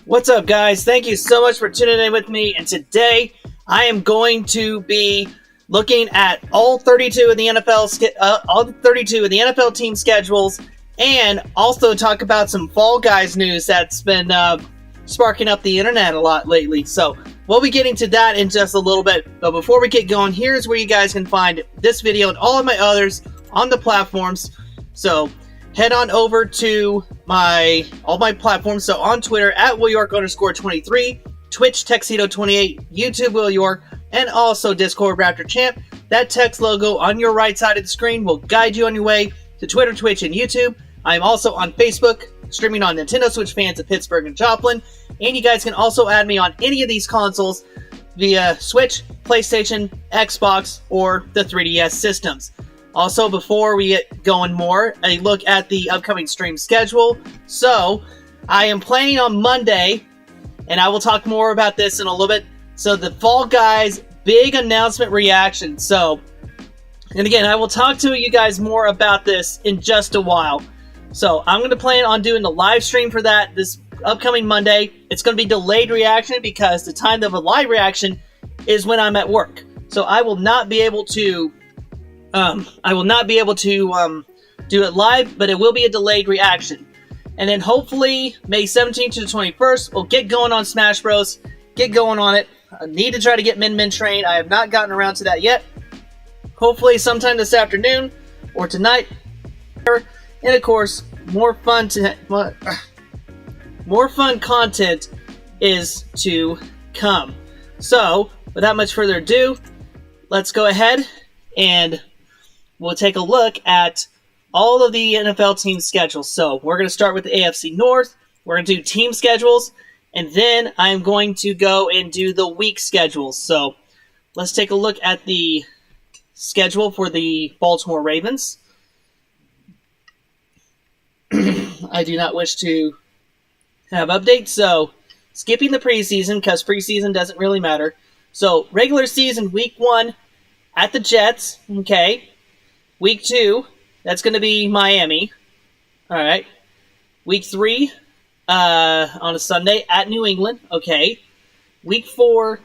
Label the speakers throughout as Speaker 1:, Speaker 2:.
Speaker 1: What's up, guys? Thank you so much for tuning in with me. And today, I am going to be looking at all 32 of the NFL team schedules, and also talk about some Fall Guys news that's been sparking up the internet a lot lately. So we'll be getting to that in just a little bit. But before we get going, here's where you guys can find this video and all of my others on the platforms. So head on over to all my platforms. So on Twitter at WillYork_23, Twitch Tuxedo28, YouTube Will York, and also Discord Raptor Champ. That text logo on your right side of the screen will guide you on your way to Twitter, Twitch, and YouTube. I'm also on Facebook, streaming on Nintendo Switch Fans of Pittsburgh and Joplin. And you guys can also add me on any of these consoles via Switch, PlayStation, Xbox, or the 3DS systems. Also, before we get going more, a look at the upcoming stream schedule. So, I am planning on Monday, and I will talk more about this in a little bit. So, the Fall Guys big announcement reaction. So, and again, I will talk to you guys more about this in just a while. So, I'm going to plan on doing the live stream for that this upcoming Monday. It's going to be delayed reaction because the time of a live reaction is when I'm at work. So, I will not be able to do it live, but it will be a delayed reaction. And then hopefully May 17th to the 21st, we'll get going on Smash Bros. Get going on it. I need to try to get Min trained. I have not gotten around to that yet. Hopefully sometime this afternoon or tonight. And of course, more fun content is to come. So, without much further ado, let's go ahead and we'll take a look at all of the NFL team schedules. So we're going to start with the AFC North. We're going to do team schedules, and then I'm going to go and do the week schedules. So let's take a look at the schedule for the Baltimore Ravens. I do not wish to have updates, so skipping the preseason because preseason doesn't really matter. So regular season, week 1 at the Jets, okay. Week 2, that's going to be Miami. All right. Week 3, on a Sunday at New England. Okay. Week 4,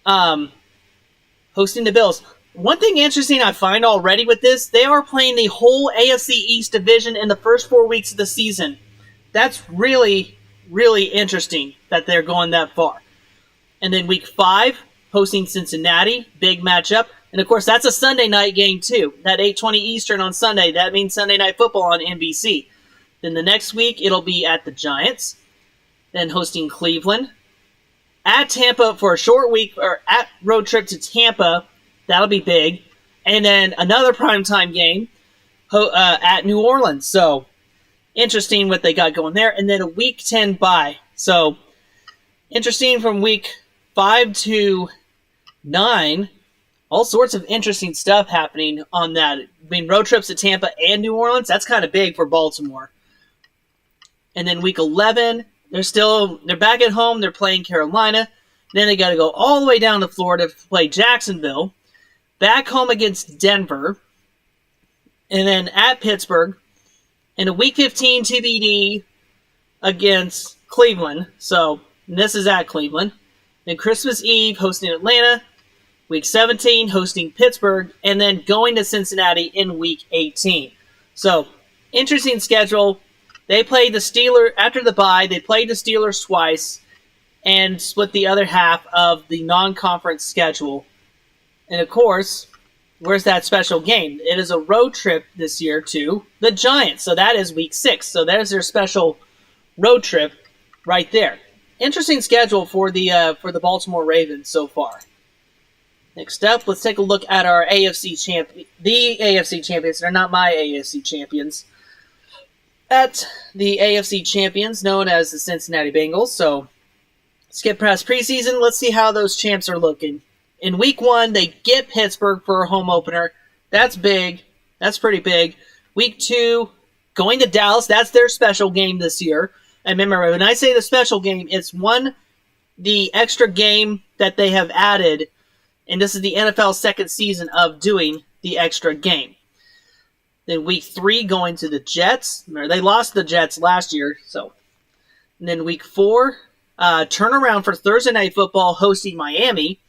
Speaker 1: hosting the Bills. One thing interesting I find already with this, they are playing the whole AFC East division in the first 4 weeks of the season. That's really, really interesting that they're going that far. And then week 5, hosting Cincinnati. Big matchup. And, of course, that's a Sunday night game, too. That 8:20 Eastern on Sunday. That means Sunday Night Football on NBC. Then the next week, it'll be at the Giants. Then hosting Cleveland. At Tampa for a short week, or at road trip to Tampa. That'll be big. And then another primetime game at New Orleans. So, interesting what they got going there. And then a Week 10 bye. So, interesting from Week 5 to 9. All sorts of interesting stuff happening on that. I mean, road trips to Tampa and New Orleans, that's kind of big for Baltimore. And then week 11, they're back at home. They're playing Carolina. Then they got to go all the way down to Florida to play Jacksonville. Back home against Denver. And then at Pittsburgh. And a week 15 TBD against Cleveland. So, this is at Cleveland. Then Christmas Eve hosting Atlanta. Week 17, hosting Pittsburgh, and then going to Cincinnati in Week 18. So, interesting schedule. They played the Steelers, after the bye, they played the Steelers twice, and split the other half of the non-conference schedule. And of course, where's that special game? It is a road trip this year to the Giants, so that is Week 6. So there's their special road trip right there. Interesting schedule for the Baltimore Ravens so far. Next up, let's take a look at our AFC champion. The AFC champions. They're not my AFC champions. At the AFC champions, known as the Cincinnati Bengals. So, skip past preseason. Let's see how those champs are looking. In week 1, they get Pittsburgh for a home opener. That's big. That's pretty big. Week 2, going to Dallas. That's their special game this year. And remember, when I say the special game, it's the extra game that they have added. And this is the NFL's second season of doing the extra game. Then week 3 going to the Jets. Remember, they lost the Jets last year. And then week 4 Turnaround for Thursday Night Football hosting Miami.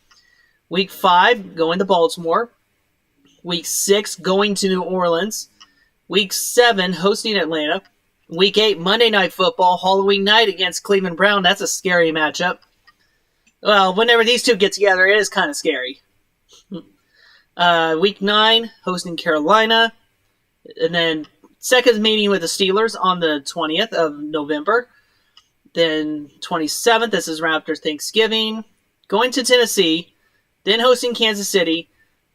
Speaker 1: Week 5, going to Baltimore. Week 6, going to New Orleans. Week 7, hosting Atlanta. Week 8, Monday Night Football, Halloween night against Cleveland Brown. That's a scary matchup. Well, whenever these two get together, it is kind of scary. Week 9, hosting Carolina. And then second meeting with the Steelers on the 20th of November. Then 27th, this is right after Thanksgiving. Going to Tennessee. Then hosting Kansas City.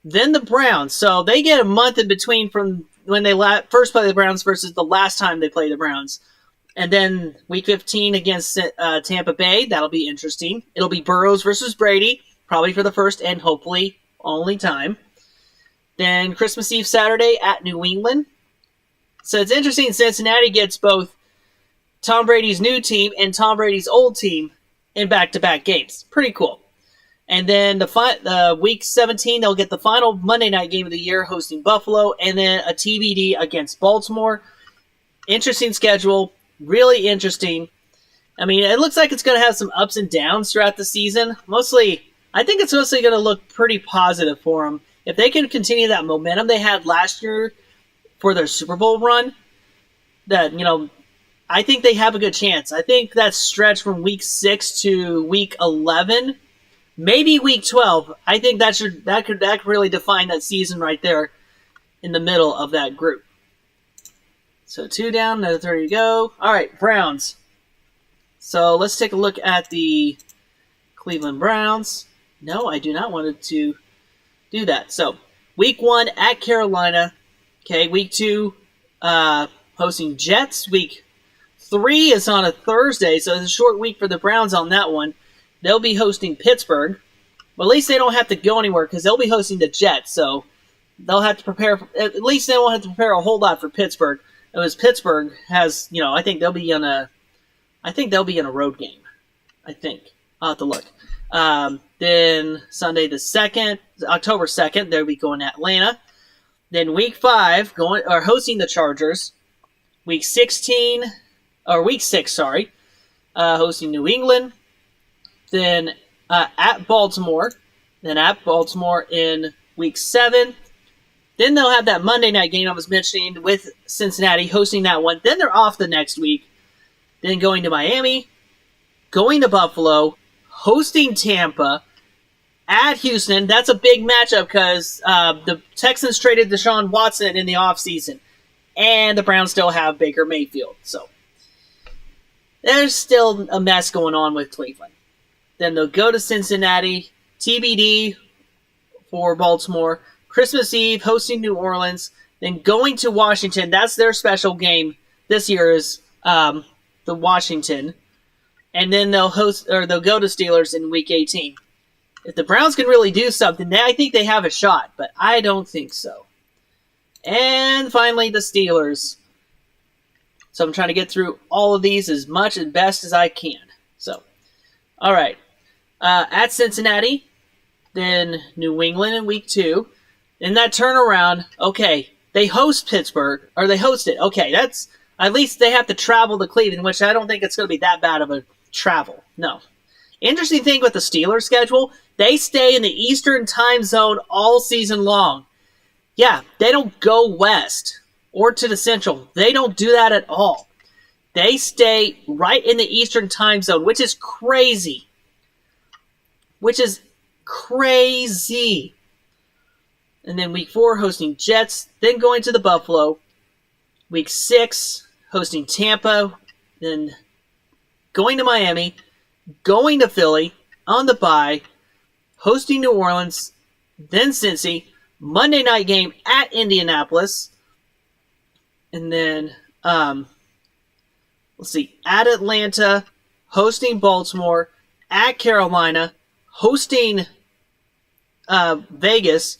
Speaker 1: Then the Browns. So they get a month in between from when they first play the Browns versus the last time they play the Browns. And then week 15 against Tampa Bay. That'll be interesting. It'll be Burrows versus Brady, probably for the first and hopefully only time. Then Christmas Eve Saturday at New England. So it's interesting. Cincinnati gets both Tom Brady's new team and Tom Brady's old team in back-to-back games. Pretty cool. And then week 17, they'll get the final Monday night game of the year hosting Buffalo, and then a TBD against Baltimore. Interesting schedule. Really interesting. I mean, it looks like it's going to have some ups and downs throughout the season. I think it's mostly going to look pretty positive for them. If they can continue that momentum they had last year for their Super Bowl run, I think they have a good chance. I think that stretch from week 6 to week 11, maybe week 12, I think that could really define that season right there in the middle of that group. So 2 down, another 30 to go. All right, Browns. So let's take a look at the Cleveland Browns. No, I do not want to do that. So week 1 at Carolina. Okay, week 2 hosting Jets. Week 3 is on a Thursday, so it's a short week for the Browns on that one. They'll be hosting Pittsburgh. But at least they don't have to go anywhere because they'll be hosting the Jets, so they'll have to prepare. At least they won't have to prepare a whole lot for Pittsburgh. Because Pittsburgh has, I think they'll be in a road game. I think. I'll have to look. Then Sunday the 2nd, October 2nd, they'll be going to Atlanta. Then week 5, hosting the Chargers. Week 6, hosting New England. Then at Baltimore. Then at Baltimore in week 7. Then they'll have that Monday night game I was mentioning with Cincinnati hosting that one. Then they're off the next week. Then going to Miami, going to Buffalo, hosting Tampa, at Houston. That's a big matchup because the Texans traded Deshaun Watson in the offseason. And the Browns still have Baker Mayfield. So there's still a mess going on with Cleveland. Then they'll go to Cincinnati, TBD for Baltimore, Christmas Eve hosting New Orleans, then going to Washington. That's their special game this year is the Washington. And then they'll go to Steelers in week 18. If the Browns can really do something, I think they have a shot, but I don't think so. And finally, the Steelers. So I'm trying to get through all of these as much and best as I can. So, all right. At Cincinnati, then New England in week 2. In that turnaround, okay, they host Pittsburgh, or they host it. Okay, that's, at least they have to travel to Cleveland, which I don't think it's going to be that bad of a travel. No. Interesting thing with the Steelers schedule, they stay in the Eastern time zone all season long. Yeah, they don't go west or to the Central. They don't do that at all. They stay right in the Eastern time zone, which is crazy. And then week 4, hosting Jets, then going to the Buffalo. Week 6, hosting Tampa, then going to Miami, going to Philly on the bye, hosting New Orleans, then Cincy, Monday night game at Indianapolis, and then, at Atlanta, hosting Baltimore, at Carolina, hosting Vegas,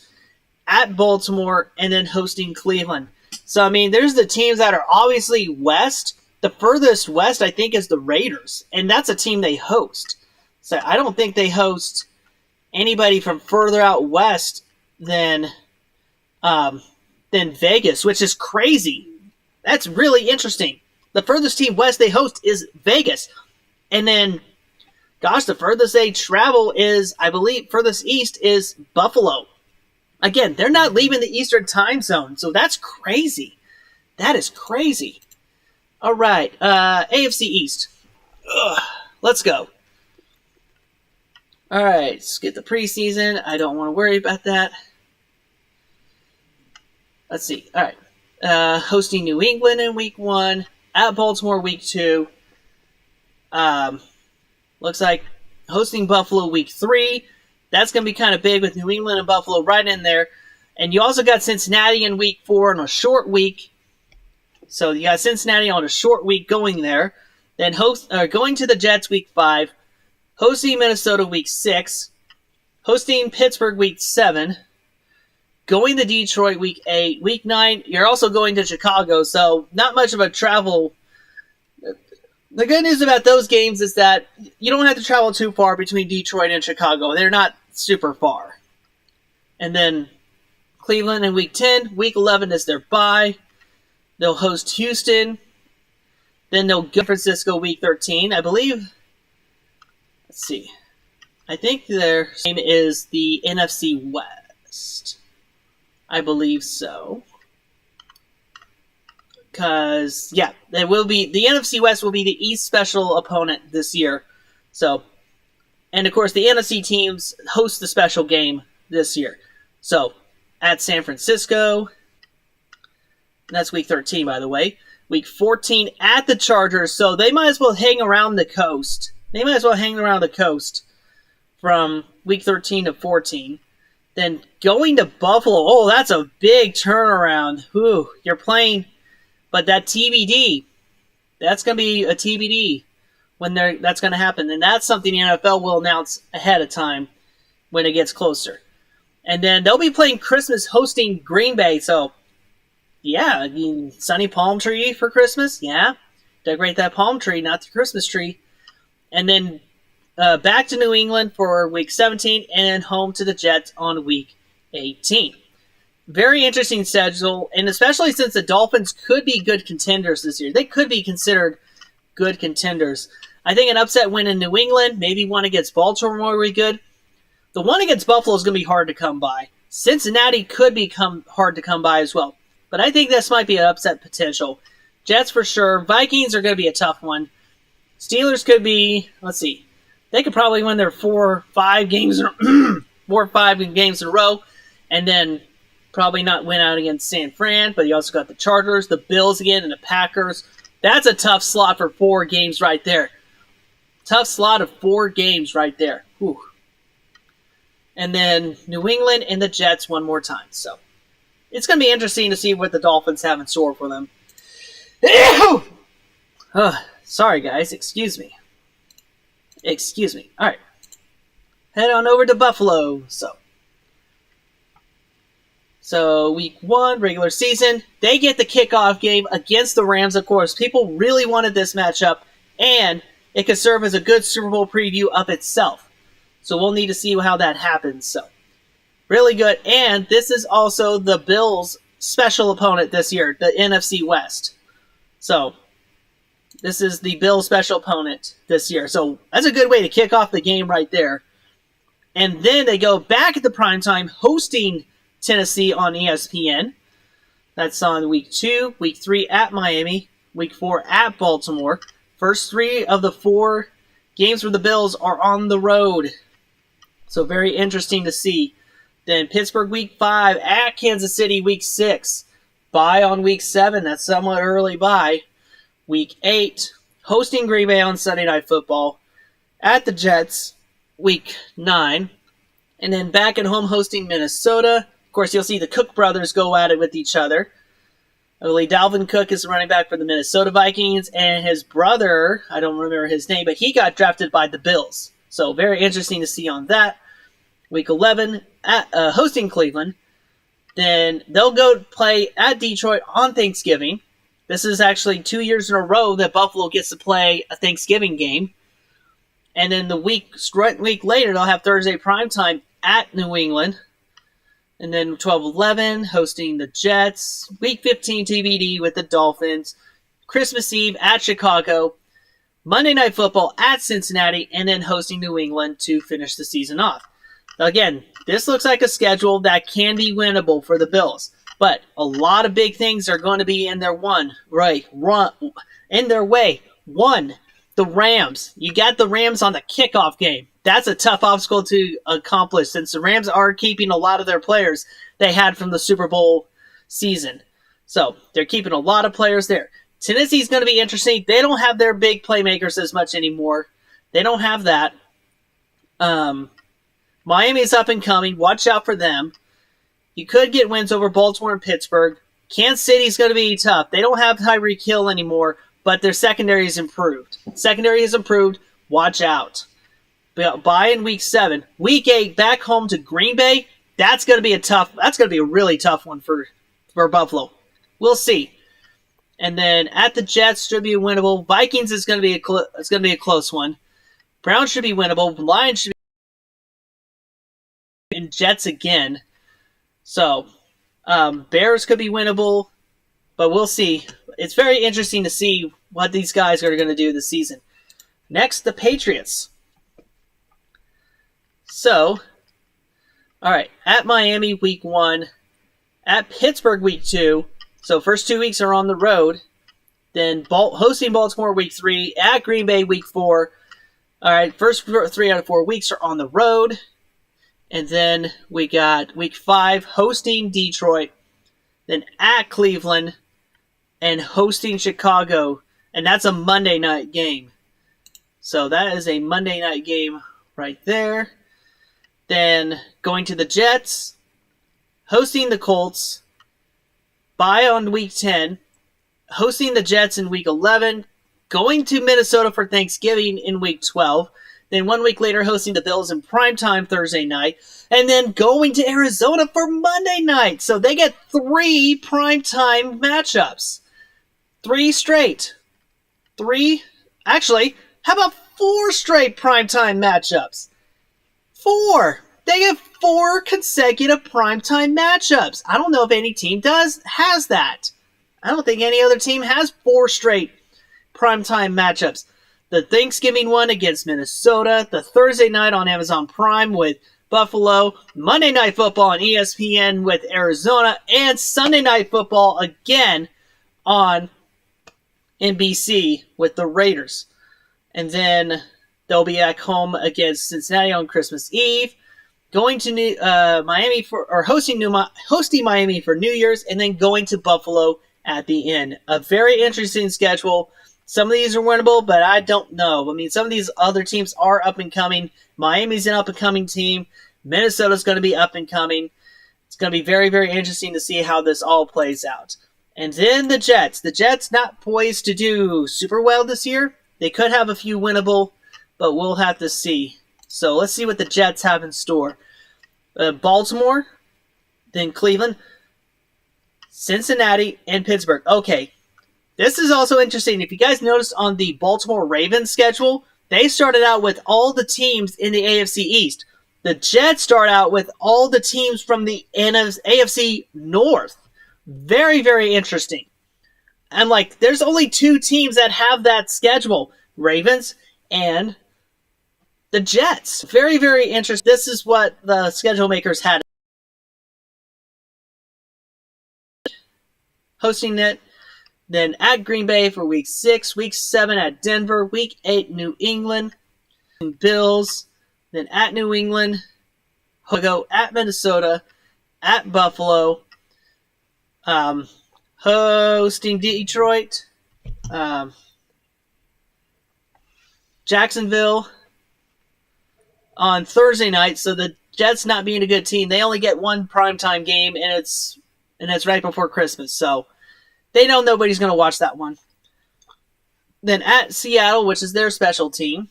Speaker 1: at Baltimore, and then hosting Cleveland. So, I mean, there's the teams that are obviously west. The furthest west, I think, is the Raiders, and that's a team they host. So I don't think they host anybody from further out west than Vegas, which is crazy. That's really interesting. The furthest team west they host is Vegas. And then Gosh, the furthest they travel is, I believe, furthest east is Buffalo. Again, they're not leaving the Eastern time zone, so that's crazy. That is crazy. All right, AFC East. Ugh, let's go. All right, let's get the preseason. I don't want to worry about that. Let's see. All right. Hosting New England in week 1. At Baltimore week 2. Looks like hosting Buffalo week 3. That's going to be kind of big with New England and Buffalo right in there. And you also got Cincinnati in week 4 on a short week. So you got Cincinnati on a short week going there. Then going to the Jets week 5. Hosting Minnesota week 6. Hosting Pittsburgh week 7. Going to Detroit week 8. Week 9, you're also going to Chicago. So not much of a travel. The good news about those games is that you don't have to travel too far between Detroit and Chicago. They're not super far. And then Cleveland in week 10. Week 11 is their bye. They'll host Houston. Then they'll go to San Francisco week 13. I believe, let's see. I think their name is the NFC West. I believe so. Because, yeah, the NFC West will be the East special opponent this year. So, and of course, the NFC teams host the special game this year. So, at San Francisco, that's week 13, by the way. Week 14 at the Chargers, so they might as well hang around the coast. They might as well hang around the coast from week 13 to 14. Then going to Buffalo, oh, that's a big turnaround. Whew, you're playing, but that TBD, that's going to be a TBD when that's going to happen. And that's something the NFL will announce ahead of time when it gets closer. And then they'll be playing Christmas hosting Green Bay, so yeah, I mean, sunny palm tree for Christmas, yeah. Decorate that palm tree, not the Christmas tree. And then back to New England for week 17 and home to the Jets on week 18. Very interesting schedule, and especially since the Dolphins could be good contenders this year. They could be considered good contenders. I think an upset win in New England, maybe one against Baltimore would be good. The one against Buffalo is going to be hard to come by. Cincinnati could become hard to come by as well. But I think this might be an upset potential. Jets for sure. Vikings are going to be a tough one. Steelers could be, let's see, they could probably win their 4 or 5 games in a row, and then probably not win out against San Fran. But you also got the Chargers, the Bills again, and the Packers. That's a tough slot for 4 games right there. Tough slot of 4 games right there. Whew. And then New England and the Jets one more time. So it's going to be interesting to see what the Dolphins have in store for them. Sorry, guys. Excuse me. All right. Head on over to Buffalo. So week 1, regular season, they get the kickoff game against the Rams, of course. People really wanted this matchup, and it could serve as a good Super Bowl preview of itself. So we'll need to see how that happens. So really good. And this is also the Bills' special opponent this year, the NFC West. So this is the Bills' special opponent this year. So that's a good way to kick off the game right there. And then they go back at the primetime hosting Tennessee on ESPN. That's on week 2, week 3 at Miami, week 4 at Baltimore. First 3 of the 4 games for the Bills are on the road. So very interesting to see. Then Pittsburgh week 5 at Kansas City week 6. Bye on week 7. That's somewhat early bye. Week 8, hosting Green Bay on Sunday Night Football. At the Jets, week 9. And then back at home hosting Minnesota. Of course, you'll see the Cook brothers go at it with each other. I believe Dalvin Cook is the running back for the Minnesota Vikings. And his brother, I don't remember his name, but he got drafted by the Bills. So very interesting to see on that. Week 11, at hosting Cleveland. Then they'll go play at Detroit on Thanksgiving. This is actually 2 years in a row that Buffalo gets to play a Thanksgiving game. And then the week later, they'll have Thursday primetime at New England. And then 12-11, hosting the Jets. Week 15 TBD with the Dolphins. Christmas Eve at Chicago. Monday Night Football at Cincinnati, and then hosting New England to finish the season off. Again, this looks like a schedule that can be winnable for the Bills, but a lot of big things are going to be in their way. One, the Rams. You got the Rams on the kickoff game. That's a tough obstacle to accomplish since the Rams are keeping a lot of their players they had from the Super Bowl season. So they're keeping a lot of players there. Tennessee's going to be interesting. They don't have their big playmakers as much anymore. They don't have that. Miami's up and coming. Watch out for them. You could get wins over Baltimore and Pittsburgh. Kansas City's going to be tough. They don't have Tyreek Hill anymore, but their secondary is improved. Secondary is improved. Watch out. Bye in week 7. Week 8, back home to Green Bay. That's going to be a really tough one for Buffalo. We'll see. And then at the Jets should be winnable. Vikings is going to be a close one. Browns should be winnable. Lions should be, and Jets again. So Bears could be winnable, but we'll see. It's very interesting to see what these guys are going to do this season. Next, the Patriots. So, all right, at Miami week 1, at Pittsburgh week 2. So first 2 weeks are on the road. Then hosting Baltimore week 3, at Green Bay week 4. All right, first 3 out of 4 weeks are on the road. And then we got week 5 hosting Detroit, then at Cleveland, and hosting Chicago. And that's a Monday night game. So that is a Monday night game right there. Then going to the Jets, hosting the Colts, bye on week 10, hosting the Jets in week 11, going to Minnesota for Thanksgiving in week 12, then 1 week later hosting the Bills in primetime Thursday night, and then going to Arizona for Monday night. So they get 3 primetime matchups. 3 straight. How about 4 straight primetime matchups? 4! They get 4 consecutive primetime matchups. I don't know if any team has that. I don't think any other team has 4 straight primetime matchups. The Thanksgiving one against Minnesota, the Thursday night on Amazon Prime with Buffalo, Monday Night Football on ESPN with Arizona, and Sunday Night Football again on NBC with the Raiders. And then they'll be at home against Cincinnati on Christmas Eve, going to Miami hosting Miami for New Year's, and then going to Buffalo at the end. A very interesting schedule. Some of these are winnable, but I don't know. I mean, some of these other teams are up and coming. Miami's an up and coming team. Minnesota's going to be up and coming. It's going to be very, very interesting to see how this all plays out. And then the Jets. The Jets not poised to do super well this year. They could have a few winnable, but we'll have to see. So let's see what the Jets have in store. Baltimore, then Cleveland, Cincinnati, and Pittsburgh. Okay, this is also interesting. If you guys noticed on the Baltimore Ravens schedule, they started out with all the teams in the AFC East. The Jets start out with all the teams from the AFC North. Very, very interesting. And there's only 2 teams that have that schedule. Ravens and the Jets. Very, very interesting. This is what the schedule makers had. Hosting it. Then at Green Bay for week 6. Week 7 at Denver. Week 8 New England. Bills. Then at New England. Go at Minnesota. At Buffalo. Hosting Detroit. Jacksonville on Thursday night. So the Jets not being a good team, they only get 1 primetime game, and it's right before Christmas. So they know nobody's going to watch that one. Then at Seattle, which is their special team.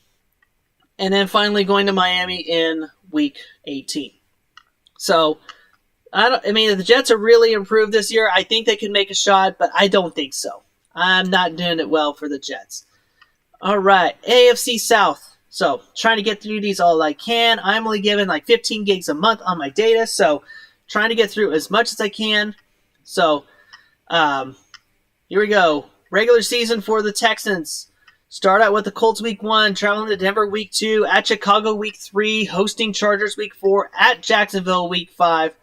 Speaker 1: And then finally going to Miami in week 18. So, the Jets are really improved this year. I think they can make a shot, but I don't think so. I'm not doing it well for the Jets. All right, AFC South. So, trying to get through these all I can. I'm only given 15 gigs a month on my data, so trying to get through as much as I can. So, here we go. Regular season for the Texans. Start out with the Colts week 1, traveling to Denver week 2, at Chicago week 3, hosting Chargers week 4, at Jacksonville week 5.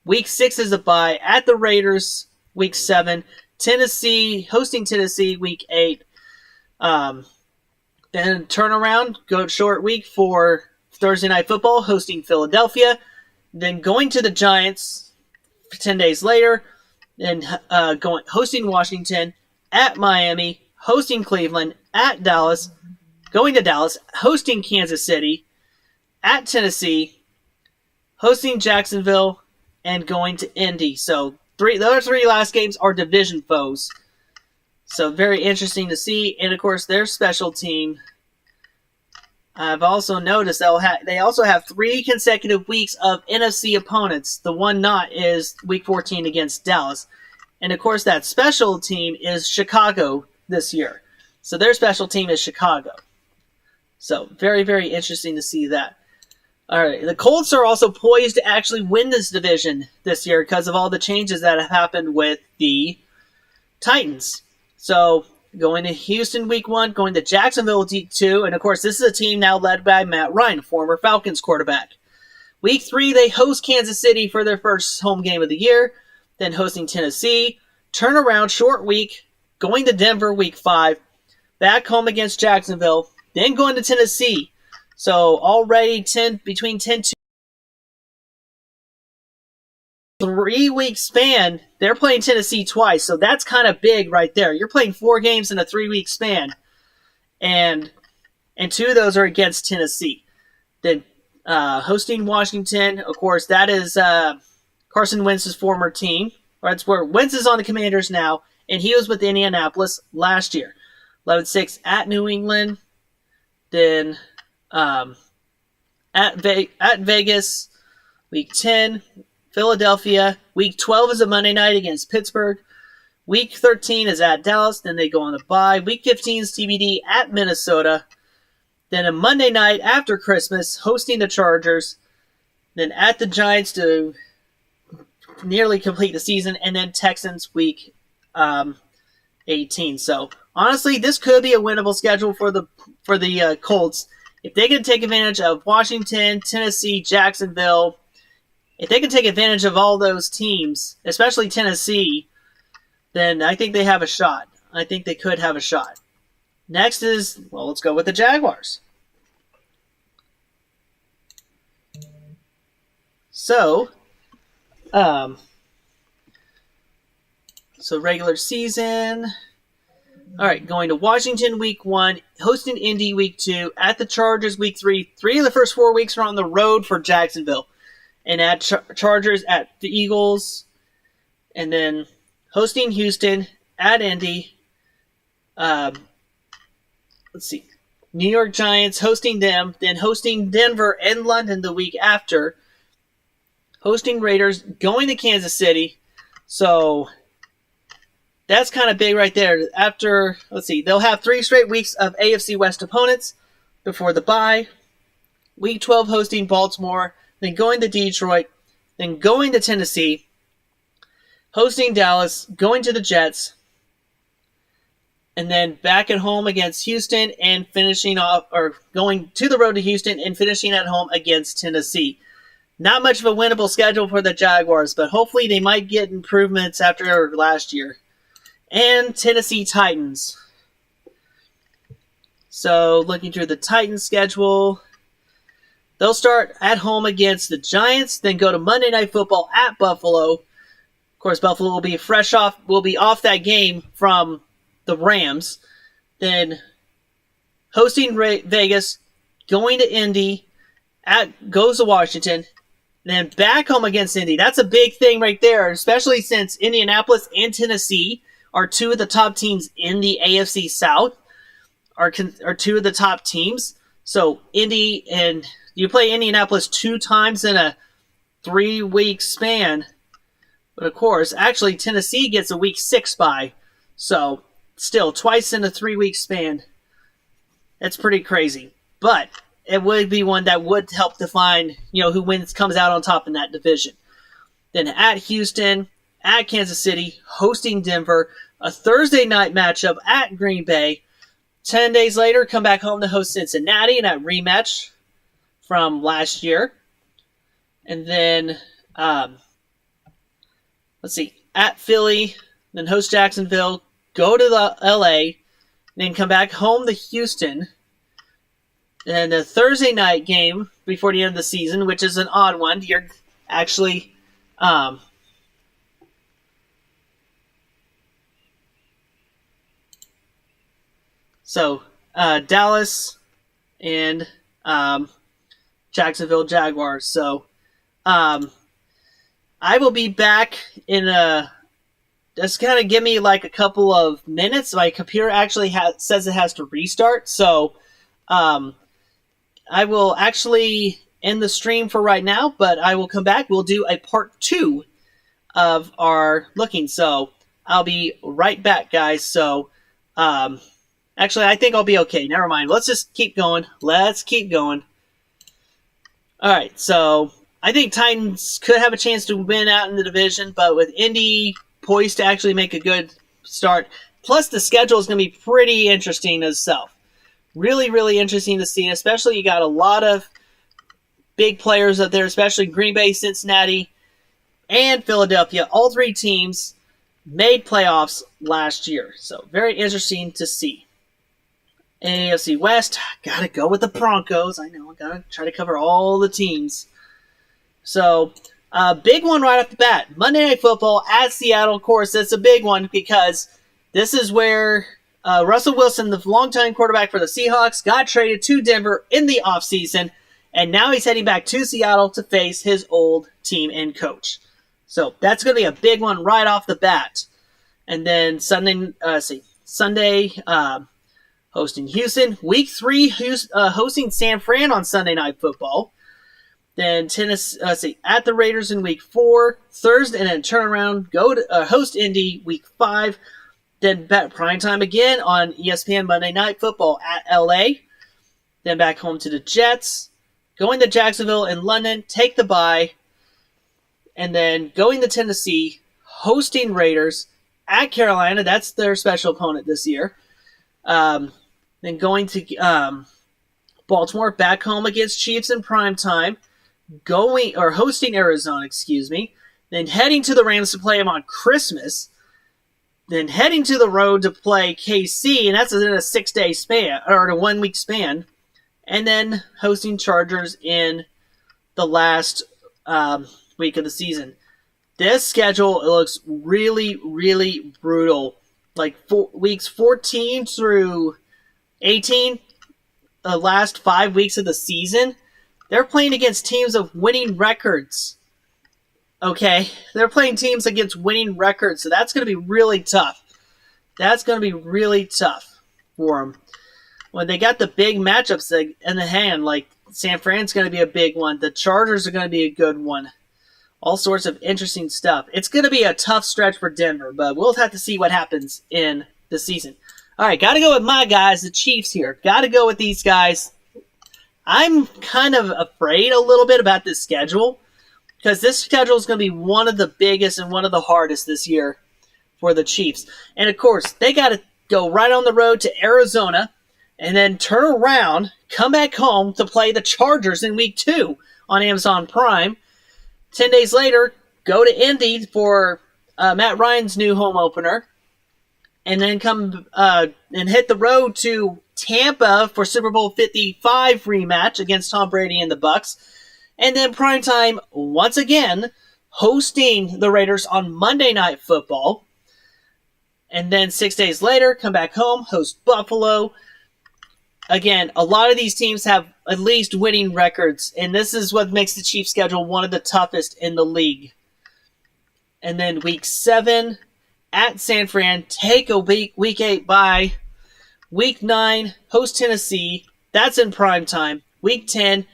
Speaker 1: Week 6 is a bye, at the Raiders week 7, hosting Tennessee week 8. Then turn around, go short week for Thursday Night Football, hosting Philadelphia. Then going to the Giants 10 days later. Then hosting Washington, at Miami, hosting Cleveland, at Dallas, going to Dallas, hosting Kansas City, at Tennessee, hosting Jacksonville, and going to Indy. So the other 3 last games are division foes. So very interesting to see. And of course, their special team. I've also noticed they also have 3 consecutive weeks of NFC opponents. The one not is week 14 against Dallas. And of course, that special team is Chicago this year. So their special team is Chicago. So very, very interesting to see that. All right, the Colts are also poised to actually win this division this year because of all the changes that have happened with the Titans. So going to Houston week 1, going to Jacksonville week 2, and of course this is a team now led by Matt Ryan, former Falcons quarterback. Week 3, they host Kansas City for their first home game of the year, then hosting Tennessee. Turn around, short week, going to Denver week 5, back home against Jacksonville, then going to Tennessee. So already between 10 to 3-week span, they're playing Tennessee twice. So that's kind of big right there. You're playing 4 games in a 3-week span. And 2 of those are against Tennessee. Then hosting Washington, of course, that is Carson Wentz's former team. That's where Wentz is on the Commanders now, and he was with Indianapolis last year. 11-6 at New England. Then at Vegas, week 10, Philadelphia. Week 12 is a Monday night against Pittsburgh. Week 13 is at Dallas. Then they go on the bye. Week 15 is TBD at Minnesota. Then a Monday night after Christmas, hosting the Chargers. Then at the Giants to nearly complete the season. And then Texans week 18. So honestly, this could be a winnable schedule for the Colts. If they can take advantage of Washington, Tennessee, Jacksonville, if they can take advantage of all those teams, especially Tennessee, then I think they have a shot. I think they could have a shot. Next is, let's go with the Jaguars. So regular season. All right, going to Washington week 1, hosting Indy week 2, at the Chargers week 3. 3 of the first 4 weeks are on the road for Jacksonville. And at Chargers, at the Eagles, and then hosting Houston, at Indy. Let's see. New York Giants, hosting them, then hosting Denver and London the week after. Hosting Raiders, going to Kansas City. So that's kind of big right there. After, they'll have 3 straight weeks of AFC West opponents before the bye. Week 12 hosting Baltimore, then going to Detroit, then going to Tennessee, hosting Dallas, going to the Jets, and then back at home against Houston and finishing off, or going to the road to Houston and finishing at home against Tennessee. Not much of a winnable schedule for the Jaguars, but hopefully they might get improvements after last year. And Tennessee Titans. So looking through the Titans schedule, they'll start at home against the Giants, then go to Monday Night Football at Buffalo. Of course, Buffalo will be off that game from the Rams. Then hosting Vegas, going to Indy, goes to Washington, then back home against Indy. That's a big thing right there, especially since Indianapolis and Tennessee are 2 of the top teams in the AFC South, are 2 of the top teams. So Indy, and you play Indianapolis 2 times in a 3-week span. But of course, actually Tennessee gets a week 6 bye. So still, twice in a 3-week span. That's pretty crazy. But it would be one that would help define, who comes out on top in that division. Then at Houston, at Kansas City, hosting Denver, a Thursday night matchup at Green Bay, 10 days later, come back home to host Cincinnati in that rematch from last year. And then, at Philly, then host Jacksonville, go to the LA, then come back home to Houston. And a Thursday night game before the end of the season, which is an odd one. You're actually Dallas and Jacksonville Jaguars. So I will be back in just kind of give me like a couple of minutes. My computer actually says it has to restart. So I will actually end the stream for right now, but I will come back. We'll do a part 2 of our looking. So I'll be right back, guys. So actually, I think I'll be okay. Never mind. Let's just keep going. Let's keep going. All right. So I think Titans could have a chance to win out in the division, but with Indy poised to actually make a good start, plus the schedule is going to be pretty interesting itself. Really, really interesting to see, especially you got a lot of big players up there, especially Green Bay, Cincinnati, and Philadelphia. All 3 teams made playoffs last year, so very interesting to see. AFC West, gotta go with the Broncos. I know, I gotta try to cover all the teams. So, big one right off the bat. Monday Night Football at Seattle. Of course, it's a big one because this is where Russell Wilson, the longtime quarterback for the Seahawks, got traded to Denver in the offseason, and now he's heading back to Seattle to face his old team and coach. So that's going to be a big one right off the bat. And then Sunday, hosting Houston. Week 3, hosting San Fran on Sunday Night Football. Then Tennessee at the Raiders in Week 4. Thursday, and then turn around, go to host Indy Week 5. Then back prime time again on ESPN Monday Night Football at LA. Then back home to the Jets. Going to Jacksonville and London, take the bye. And then going to Tennessee, hosting Raiders at Carolina. That's their special opponent this year. Then going to Baltimore, back home against Chiefs in prime time. Hosting Arizona, Then heading to the Rams to play them on Christmas. Then heading to the road to play KC, and that's in a 6-day span, or a 1-week span. And then hosting Chargers in the last week of the season. This schedule looks really, really brutal. Like weeks 14 through 18, the last 5 weeks of the season, they're playing against teams of winning records. Okay, they're playing teams against winning records, so that's going to be really tough. That's going to be really tough for them. When they got the big matchups in the hand, like San Fran's going to be a big one. The Chargers are going to be a good one. All sorts of interesting stuff. It's going to be a tough stretch for Denver, but we'll have to see what happens in the season. All right, got to go with my guys, the Chiefs here. Got to go with these guys. I'm kind of afraid a little bit about this schedule, because this schedule is going to be one of the biggest and one of the hardest this year for the Chiefs. And, of course, they got to go right on the road to Arizona and then turn around, come back home to play the Chargers in Week 2 on Amazon Prime. 10 days later, go to Indy for Matt Ryan's new home opener. And then come and hit the road to Tampa for Super Bowl 55 rematch against Tom Brady and the Bucs. And then primetime, once again, hosting the Raiders on Monday Night Football. And then 6 days later, come back home, host Buffalo. Again, a lot of these teams have at least winning records, and this is what makes the Chiefs' schedule one of the toughest in the league. And then Week 7 at San Fran, take a Week 8 bye. Week 9, host Tennessee. That's in prime time. Week 10,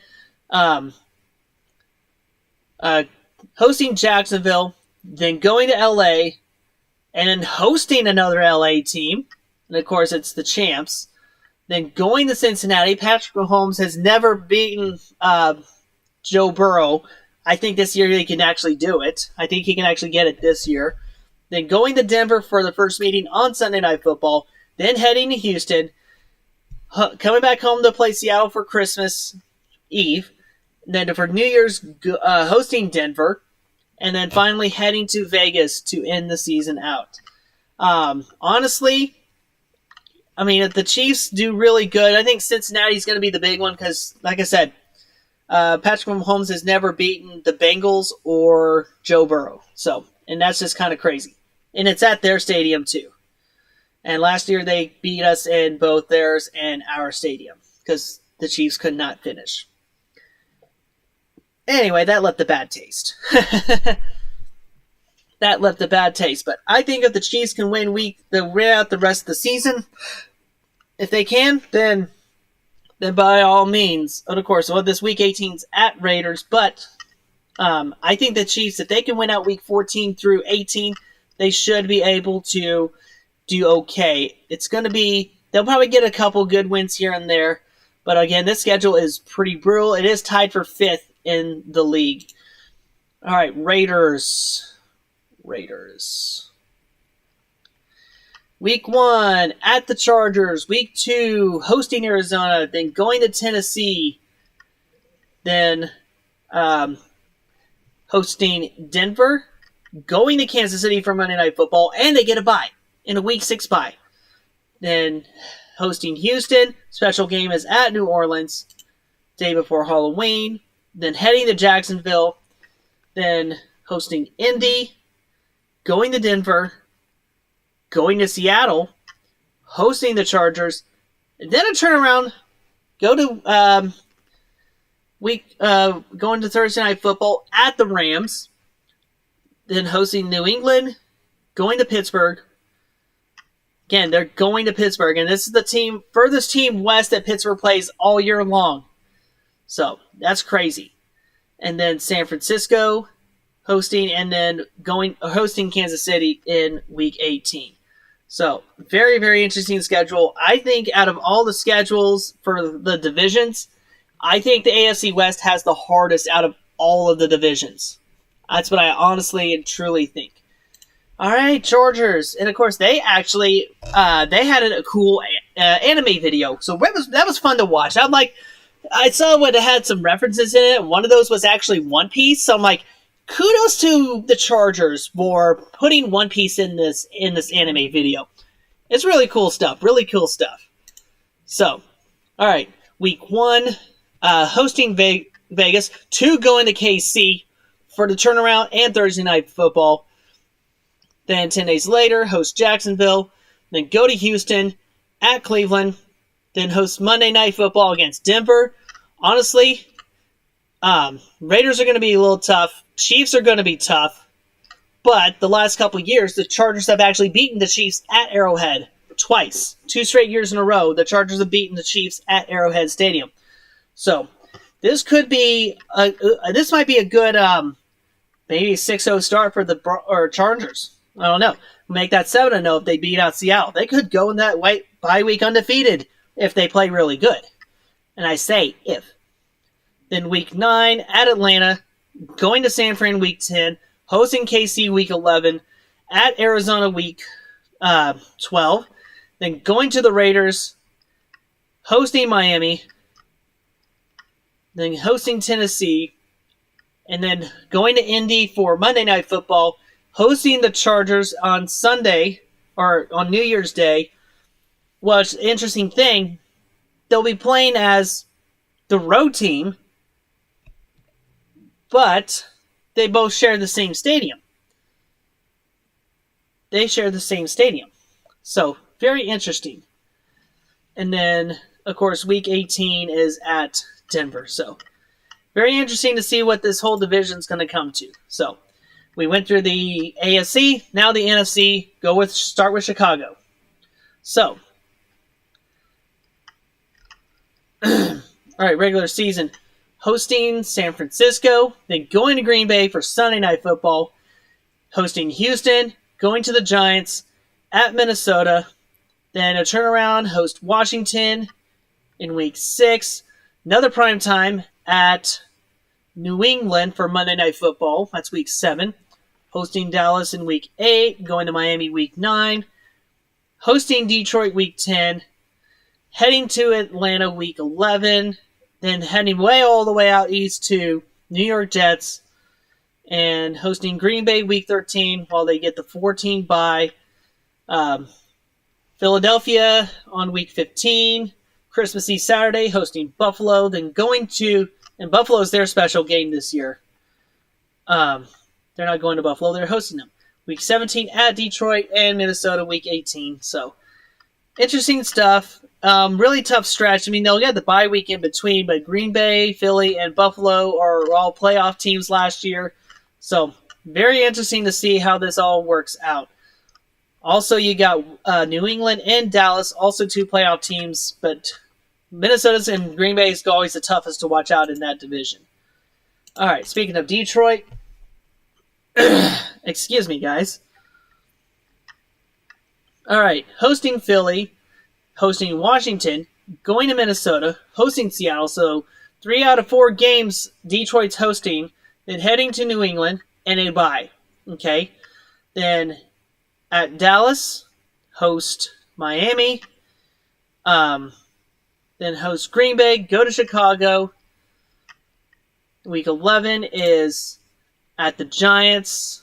Speaker 1: hosting Jacksonville, then going to LA, and then hosting another LA team. And of course, it's the champs. Then going to Cincinnati. Patrick Mahomes has never beaten Joe Burrow. I think this year he can actually do it. I think he can actually get it this year. Then going to Denver for the first meeting on Sunday Night Football. Then heading to Houston. coming back home to play Seattle for Christmas Eve, then for New Year's hosting Denver, and then finally heading to Vegas to end the season out. Honestly, I mean, if the Chiefs do really good, I think Cincinnati's going to be the big one because, like I said, Patrick Mahomes has never beaten the Bengals or Joe Burrow. So, and that's just kind of crazy. And it's at their stadium, too. And last year they beat us in both theirs and our stadium because the Chiefs could not finish. Anyway, that left a bad taste. That left a bad taste. But I think if the Chiefs can win out the rest of the season, if they can, then by all means. And of course, this Week 18's at Raiders. But I think the Chiefs, if they can win out Week 14 through 18, they should be able to do okay. It's going to be, they'll probably get a couple good wins here and there. But again, this schedule is pretty brutal. It is tied for 5th in the league. All right, Raiders. Week 1 at the Chargers. Week 2 hosting Arizona. Then going to Tennessee. Then hosting Denver. Going to Kansas City for Monday Night Football. And they get a bye in a Week 6 bye. Then hosting Houston. Special game is at New Orleans. Day before Halloween. Then heading to Jacksonville. Then hosting Indy. Going to Denver. Going to Seattle. Hosting the Chargers. And then a turnaround. Go to going to Thursday Night Football at the Rams. Then hosting New England. Going to Pittsburgh. Again, they're going to Pittsburgh. And this is the furthest team west that Pittsburgh plays all year long. So, that's crazy. And then San Francisco hosting, and then hosting Kansas City in Week 18. So, very, very interesting schedule. I think out of all the schedules for the divisions, I think the AFC West has the hardest out of all of the divisions. That's what I honestly and truly think. All right, Chargers. And, of course, they actually they had a cool anime video. So, that was fun to watch. I saw it had some references in it. One of those was actually One Piece. So, I'm like, kudos to the Chargers for putting One Piece in this anime video. It's really cool stuff. Really cool stuff. So, all right. Week 1, hosting Vegas. 2 going to KC for the turnaround and Thursday Night Football. Then 10 days later, host Jacksonville. Then go to Houston, at Cleveland. Then host Monday Night Football against Denver. Honestly, Raiders are going to be a little tough. Chiefs are going to be tough. But the last couple years, the Chargers have actually beaten the Chiefs at Arrowhead twice. 2 straight years in a row, the Chargers have beaten the Chiefs at Arrowhead Stadium. So, this could be this might be a good maybe 6-0 start for the Chargers. I don't know. Make that 7-0 if they beat out Seattle. They could go in that bye week undefeated if they play really good. And I say if. Then Week 9 at Atlanta, going to San Fran Week 10, hosting KC Week 11, at Arizona Week 12, then going to the Raiders, hosting Miami, then hosting Tennessee, and then going to Indy for Monday Night Football, hosting the Chargers on Sunday, or on New Year's Day. Well, it's an interesting thing. They'll be playing as the road team, but they both share the same stadium. So, very interesting. And then, of course, Week 18 is at Denver. So, very interesting to see what this whole division is going to come to. So, we went through the AFC, now the NFC. Start with Chicago. So, all right, regular season. Hosting San Francisco, then going to Green Bay for Sunday Night Football. Hosting Houston, going to the Giants, at Minnesota. Then a turnaround, host Washington in Week 6. Another prime time at New England for Monday Night Football. That's Week 7. Hosting Dallas in Week 8. Going to Miami Week 9. Hosting Detroit Week 10. heading to Atlanta week 11, then heading way all the way out east to New York Jets, and hosting Green Bay week 13 while they get the 14 bye. Philadelphia on week 15, Christmas Eve Saturday, hosting Buffalo, then going to, and Buffalo's their special game this year. They're not going to Buffalo, they're hosting them. Week 17 at Detroit and Minnesota week 18. So, interesting stuff. Really tough stretch. I mean, they'll get the bye week in between, but Green Bay, Philly, and Buffalo are all playoff teams last year. So, very interesting to see how this all works out. Also, you got New England and Dallas, also two playoff teams, but Minnesota's and Green Bay is always the toughest to watch out in that division. All right, speaking of Detroit, excuse me, guys. All right, hosting Philly, hosting Washington, going to Minnesota, hosting Seattle. So 3 out of 4 games Detroit's hosting, then heading to New England, and a bye. Okay, then at Dallas, host Miami, then host Green Bay, go to Chicago. Week 11 is at the Giants,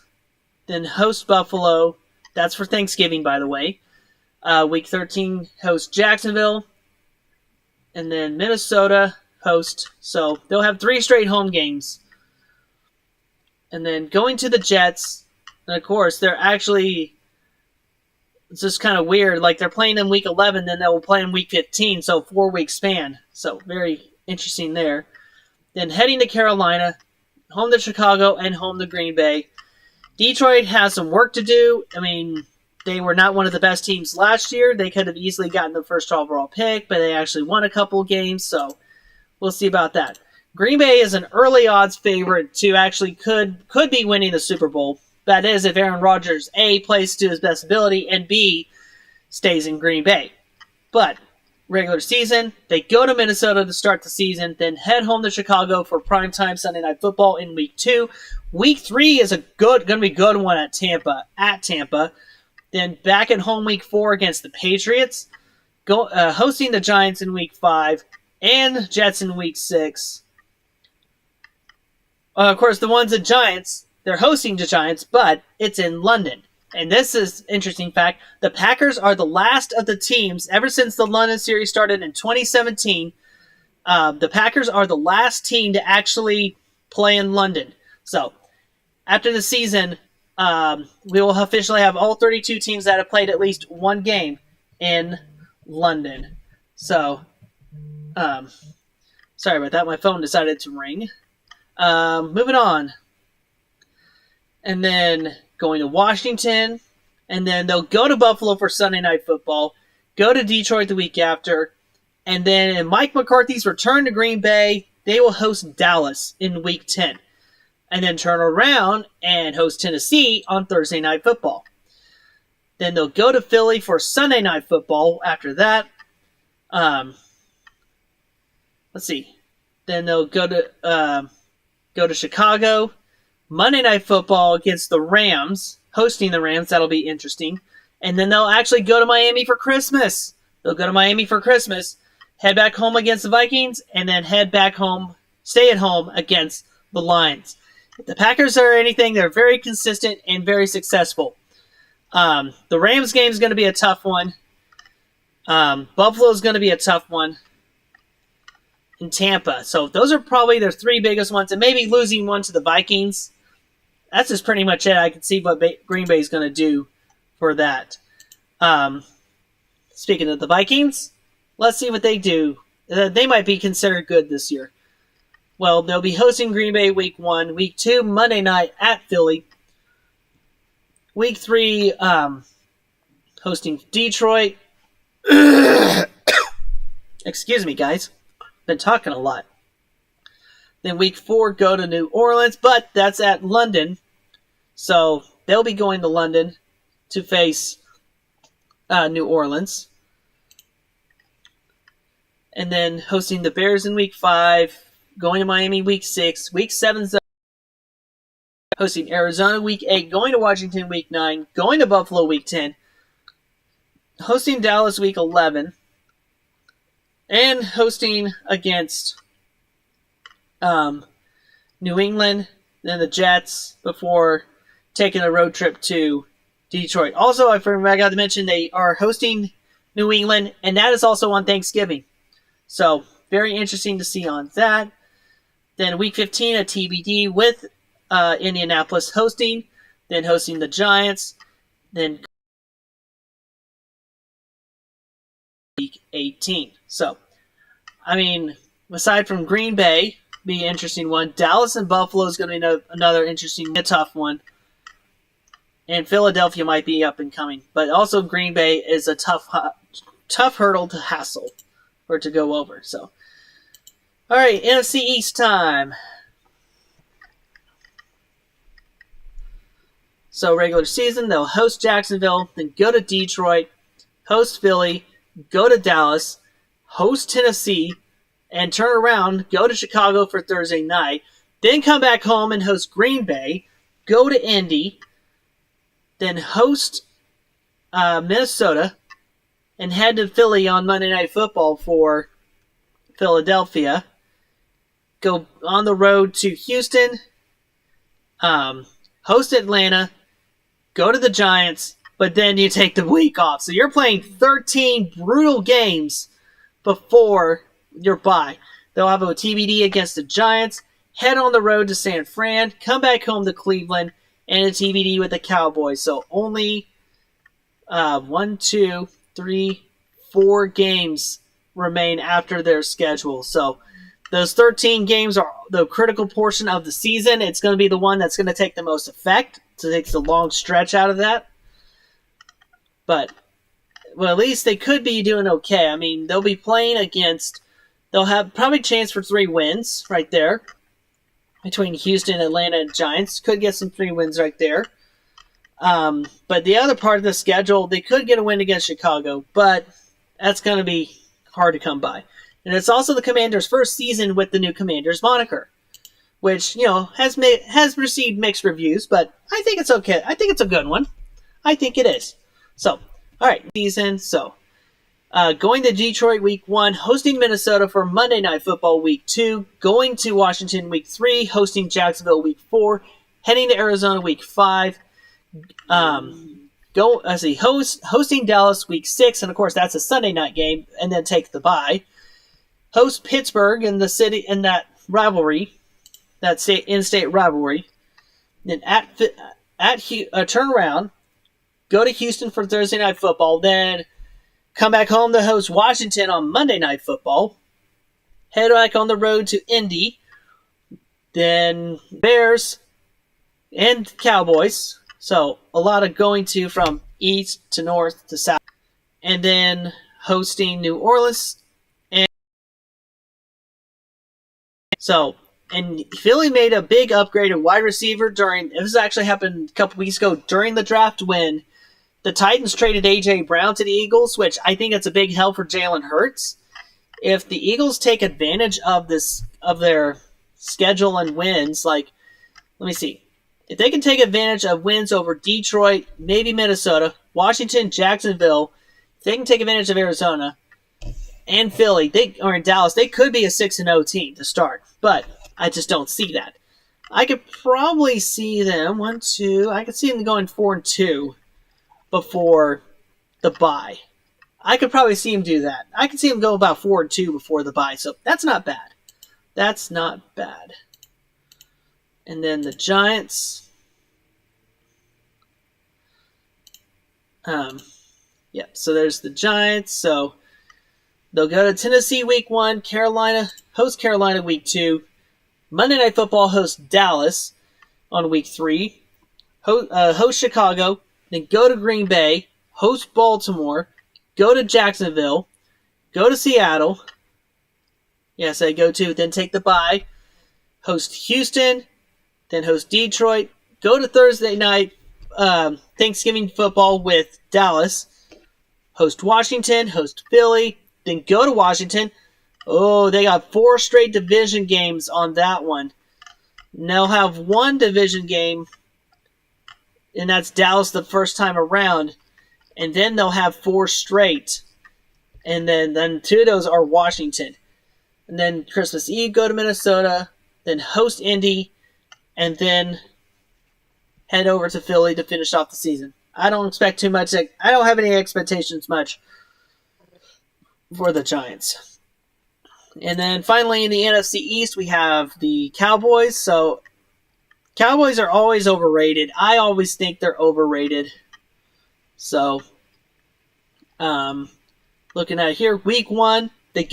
Speaker 1: then host Buffalo. That's for Thanksgiving, by the way. Week 13, host Jacksonville, and then Minnesota host. So they'll have 3 straight home games. And then going to the Jets, and of course, they're actually, it's just kind of weird. Like, they're playing in week 11, then they'll play in week 15, so 4-week span. So, very interesting there. Then heading to Carolina, home to Chicago, and home to Green Bay. Detroit has some work to do. I mean, they were not one of the best teams last year. They could have easily gotten the first overall pick, but they actually won a couple games, so we'll see about that. Green Bay is an early odds favorite to actually could be winning the Super Bowl. That is, if Aaron Rodgers, A, plays to his best ability, and B, stays in Green Bay. But, regular season, they go to Minnesota to start the season, then head home to Chicago for primetime Sunday Night Football in Week 2. Week 3 is going to be a good one at Tampa. Then back at home Week 4 against the Patriots, hosting the Giants in Week 5, and Jets in Week 6. Of course, the ones at Giants, they're hosting the Giants, but it's in London. And this is an interesting fact. The Packers are the last of the teams, ever since the London series started in 2017, the Packers are the last team to actually play in London. So, after the season, we will officially have all 32 teams that have played at least one game in London. So, sorry about that. My phone decided to ring. Moving on. And then going to Washington. And then they'll go to Buffalo for Sunday Night Football. Go to Detroit the week after. And then in Mike McCarthy's return to Green Bay, they will host Dallas in Week 10. And then turn around and host Tennessee on Thursday Night Football. Then they'll go to Philly for Sunday Night Football after that. Let's see. Then they'll go to Chicago. Monday Night Football against the Rams. Hosting the Rams. That'll be interesting. And then they'll actually go to Miami for Christmas. They'll go to Miami for Christmas. Head back home against the Vikings. And then head back home. Stay at home against the Lions. If the Packers are anything, they're very consistent and very successful. The Rams game is going to be a tough one. Buffalo is going to be a tough one. And Tampa. So those are probably their 3 biggest ones. And maybe losing one to the Vikings. That's just pretty much it. I can see what Green Bay is going to do for that. Speaking of the Vikings, let's see what they do. They might be considered good this year. Well, they'll be hosting Green Bay Week 1. Week 2, Monday night at Philly. Week 3, hosting Detroit. Excuse me, guys. Been talking a lot. Then Week 4, go to New Orleans, but that's at London. So they'll be going to London to face New Orleans. And then hosting the Bears in Week 5. Going to Miami Week 6. Week 7, hosting Arizona Week 8. Going to Washington Week 9. Going to Buffalo Week 10. Hosting Dallas Week 11. and hosting against New England, then the Jets before taking a road trip to Detroit. Also, I forgot to mention they are hosting New England, and that is also on Thanksgiving. So, very interesting to see on that. Then week 15, a TBD with Indianapolis hosting, then hosting the Giants, then week 18. So, I mean, aside from Green Bay, be an interesting one. Dallas and Buffalo is going to be another interesting, a tough one. And Philadelphia might be up and coming. But also Green Bay is a tough hurdle to hassle or to go over. So, all right, NFC East time. So regular season, they'll host Jacksonville, then go to Detroit, host Philly, go to Dallas, host Tennessee, and turn around, go to Chicago for Thursday night, then come back home and host Green Bay, go to Indy, then host Minnesota, and head to Philly on Monday Night Football for Philadelphia, go on the road to Houston, host Atlanta, go to the Giants, but then you take the week off. So you're playing 13 brutal games before your bye. They'll have a TBD against the Giants, head on the road to San Fran, come back home to Cleveland, and a TBD with the Cowboys. So only 4 games remain after their schedule. So those 13 games are the critical portion of the season. It's going to be the one that's going to take the most effect. So it takes a long stretch out of that. But, well, at least they could be doing okay. I mean, they'll be playing against... They'll have probably a chance for 3 wins right there. Between Houston, Atlanta, and Giants. Could get some 3 wins right there. But the other part of the schedule, they could get a win against Chicago. But that's going to be hard to come by. And it's also the Commanders' first season with the new Commanders moniker. Which, has received mixed reviews. But I think it's okay. I think it's a good one. I think it is. So, alright, season. So, going to Detroit week 1, hosting Minnesota for Monday Night Football week 2, going to Washington week 3, hosting Jacksonville week 4, heading to Arizona week 5, hosting Dallas week 6, and of course that's a Sunday night game, and then take the bye. Host Pittsburgh in the city in that rivalry, that in-state rivalry. Then turn around, go to Houston for Thursday Night Football, then come back home to host Washington on Monday Night Football. Head back on the road to Indy. Then Bears and Cowboys. So a lot of going to from east to north to south. And then hosting New Orleans. And Philly made a big upgrade at wide receiver this actually happened a couple weeks ago during the draft when the Titans traded A.J. Brown to the Eagles, which I think that's a big help for Jalen Hurts. If the Eagles take advantage of their schedule and wins, let me see. If they can take advantage of wins over Detroit, maybe Minnesota, Washington, Jacksonville, if they can take advantage of Arizona and Philly, or in Dallas, they could be a 6-0 team to start. But I just don't see that. I could probably see them I could see them going 4-2. Before the bye. I could probably see him do that. I could see him go about 4-2 before the bye, so that's not bad. That's not bad. And then the Giants. So there's the Giants. So they'll go to Tennessee week 1, host Carolina week 2, Monday Night Football host Dallas on week 3, host Chicago, then go to Green Bay, host Baltimore, go to Jacksonville, go to Seattle. Yes, I go to, then take the bye, host Houston, then host Detroit, go to Thursday night Thanksgiving football with Dallas, host Washington, host Philly, then go to Washington. Oh, they got 4 straight division games on that one. And they'll have 1 division game, and that's Dallas the first time around. And then they'll have 4 straight And then two of those are Washington. And then Christmas Eve, go to Minnesota, then host Indy, and then head over to Philly to finish off the season. I don't expect too much. I don't have any expectations much for the Giants. And then finally in the NFC East, we have the Cowboys. So Cowboys are always overrated. I always think they're overrated. So, looking at it here, week 1, they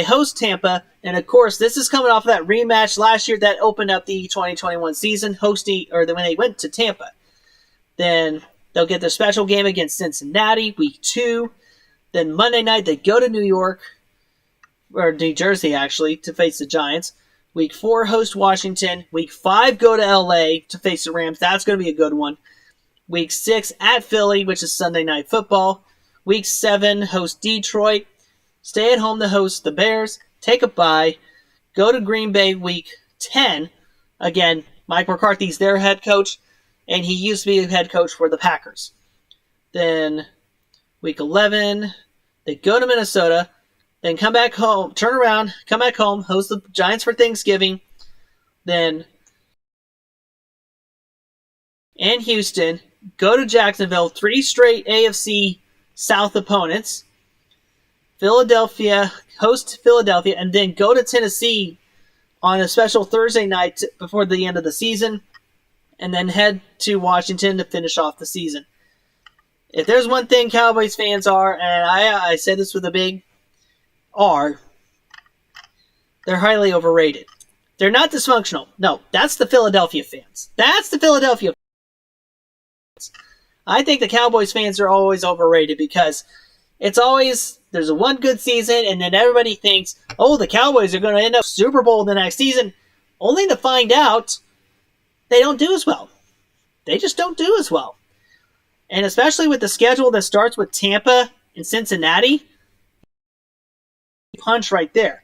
Speaker 1: host Tampa, and of course, this is coming off of that rematch last year that opened up the 2021 season, when they went to Tampa. Then they'll get their special game against Cincinnati, week 2. Then Monday night, they go to New York, or New Jersey actually, to face the Giants. Week 4, host Washington. Week 5, go to LA to face the Rams. That's going to be a good one. Week 6, at Philly, which is Sunday Night Football. Week 7, host Detroit. Stay at home to host the Bears. Take a bye. Go to Green Bay week 10. Again, Mike McCarthy's their head coach, and he used to be the head coach for the Packers. Then week 11, they go to Minnesota. Then come back home, turn around, come back home, host the Giants for Thanksgiving. Then in Houston, go to Jacksonville, 3 straight AFC South opponents. Philadelphia, host Philadelphia, and then go to Tennessee on a special Thursday night before the end of the season, and then head to Washington to finish off the season. If there's one thing Cowboys fans are, and I said this with a big R, they're highly overrated. They're not dysfunctional. No, that's the Philadelphia fans. That's the Philadelphia fans. I think the Cowboys fans are always overrated because it's always, there's a one good season, and then everybody thinks, oh, the Cowboys are going to end up Super Bowl the next season, only to find out they don't do as well. They just don't do as well. And especially with the schedule that starts with Tampa and Cincinnati, punch right there.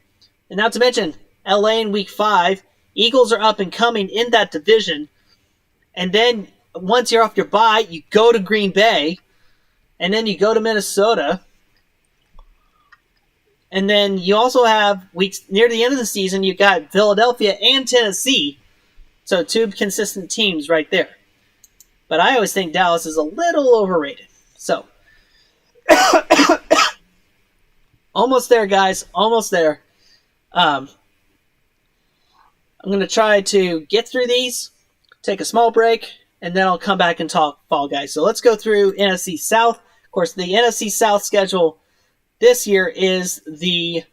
Speaker 1: And not to mention, LA in week 5, Eagles are up and coming in that division. And then once you're off your bye, you go to Green Bay, and then you go to Minnesota. And then you also have weeks near the end of the season, you got Philadelphia and Tennessee. So 2 consistent teams right there. But I always think Dallas is a little overrated. So, almost there, guys. Almost there. I'm going to try to get through these, take a small break, and then I'll come back and talk Fall Guys. So let's go through NFC South. Of course, the NFC South schedule this year is the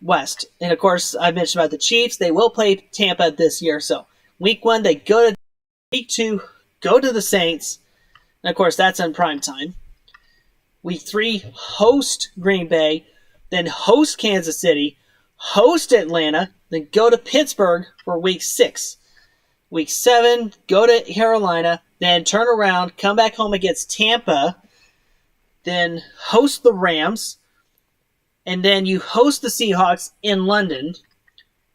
Speaker 1: West. And of course, I mentioned about the Chiefs. They will play Tampa this year. So week 1, they go to week 2, go to the Saints. And of course, that's in prime time. Week 3, host Green Bay, then host Kansas City, host Atlanta, then go to Pittsburgh for week 6. Week 7, go to Carolina, then turn around, come back home against Tampa, then host the Rams, and then you host the Seahawks in London,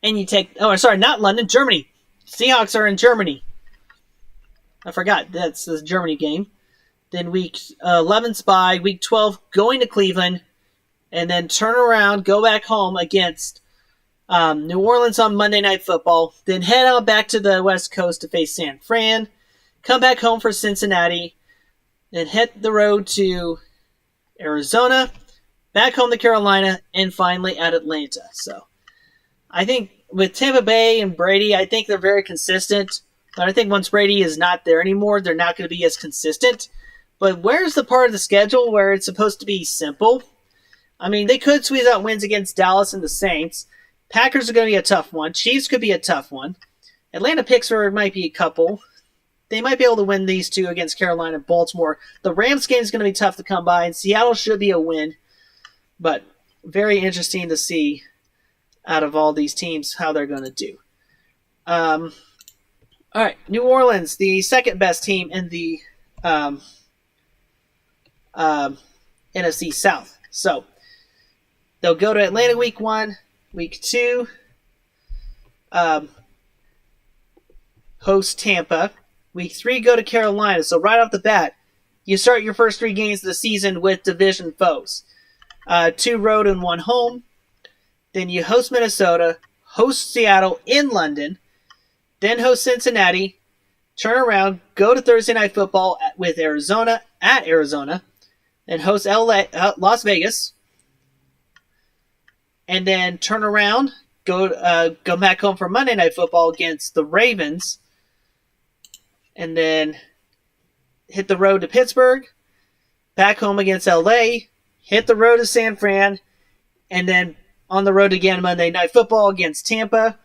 Speaker 1: and you take, not London, Germany. Seahawks are in Germany. I forgot, that's the Germany game. Then week 11's bye, week 12 going to Cleveland, and then turn around, go back home against New Orleans on Monday Night Football, then head out back to the West Coast to face San Fran, come back home for Cincinnati, then hit the road to Arizona, back home to Carolina, and finally at Atlanta. So I think with Tampa Bay and Brady, I think they're very consistent. But I think once Brady is not there anymore, they're not going to be as consistent. But where's the part of the schedule where it's supposed to be simple? I mean, they could squeeze out wins against Dallas and the Saints. Packers are going to be a tough one. Chiefs could be a tough one. Atlanta Pittsburgh might be a couple. They might be able to win these 2 against Carolina and Baltimore. The Rams game is going to be tough to come by, and Seattle should be a win. But very interesting to see out of all these teams how they're going to do. All right, New Orleans, the second best team in the NFC South. So they'll go to Atlanta week 1, week 2, host Tampa. Week 3, go to Carolina. So right off the bat, you start your first 3 games of the season with division foes. 2 road and 1 home. Then you host Minnesota, host Seattle in London, then host Cincinnati, turn around, go to Thursday Night Football with Arizona at Arizona, then host Las Vegas, and then turn around, go back home for Monday Night Football against the Ravens, and then hit the road to Pittsburgh, back home against LA, hit the road to San Fran, and then on the road again Monday Night Football against Tampa.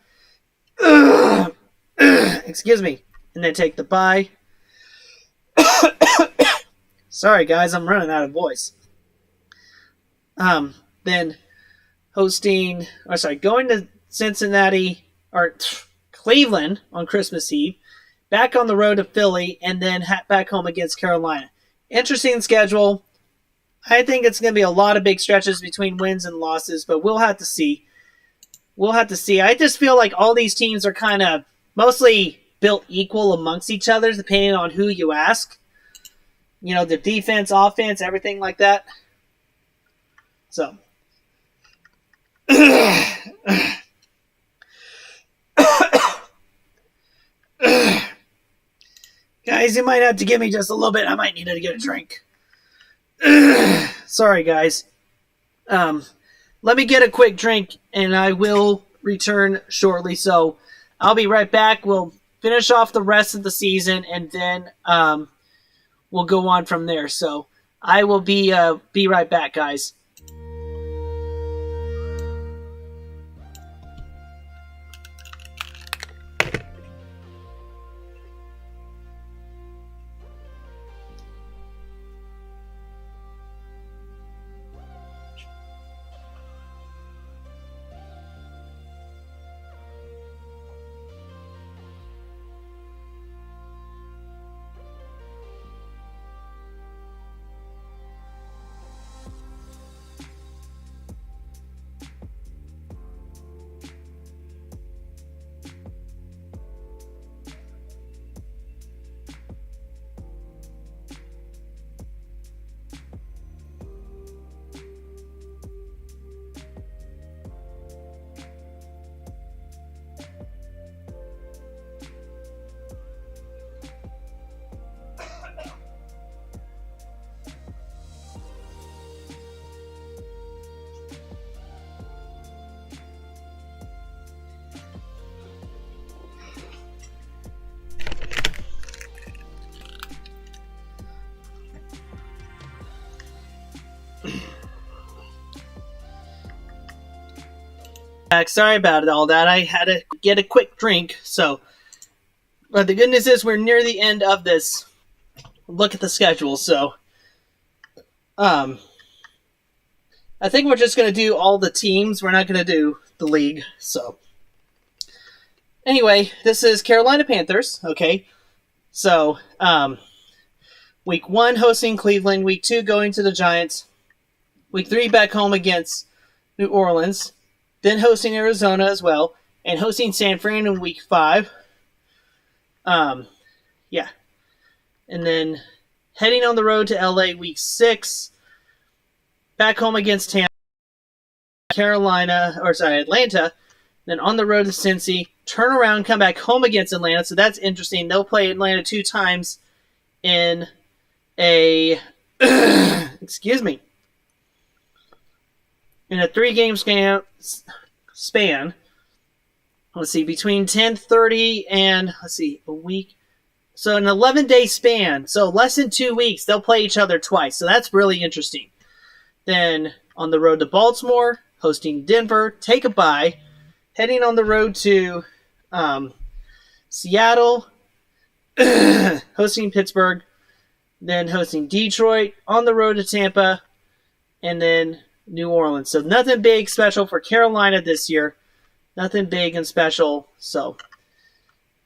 Speaker 1: Excuse me. And then take the bye. Sorry, guys, I'm running out of voice. Then going to Cincinnati or Cleveland on Christmas Eve, back on the road to Philly, and then back home against Carolina. Interesting schedule. I think it's going to be a lot of big stretches between wins and losses, but we'll have to see. I just feel like all these teams are kind of mostly built equal amongst each other, depending on who you ask. You know, the defense, offense, everything like that. So. Guys, you might have to give me just a little bit. I might need to get a drink. Sorry, guys. Let me get a quick drink, and I will return shortly. So I'll be right back. We'll finish off the rest of the season, and then we'll go on from there. So I will be right back, guys. Sorry about all that. I had to get a quick drink. But the good news is we're near the end of this. Look at the schedule. So, I think we're just going to do all the teams. We're not going to do the league. So, anyway, this is Carolina Panthers. Okay. So, week 1 hosting Cleveland. Week 2 going to the Giants. Week 3 back home against New Orleans. Then hosting Arizona as well, and hosting San Fran in week 5. Yeah. And then heading on the road to LA week 6. Back home against Atlanta. Then on the road to Cincy. Turn around, come back home against Atlanta. So that's interesting. They'll play Atlanta 2 times in a excuse me. In a 3-game span, let's see, between 10:30 and, a week. So an 11-day span, so less than 2 weeks, they'll play each other twice. So that's really interesting. Then on the road to Baltimore, hosting Denver, take a bye. Heading on the road to Seattle, hosting Pittsburgh, then hosting Detroit, on the road to Tampa, and then New Orleans. So nothing big special for Carolina this year. Nothing big and special. So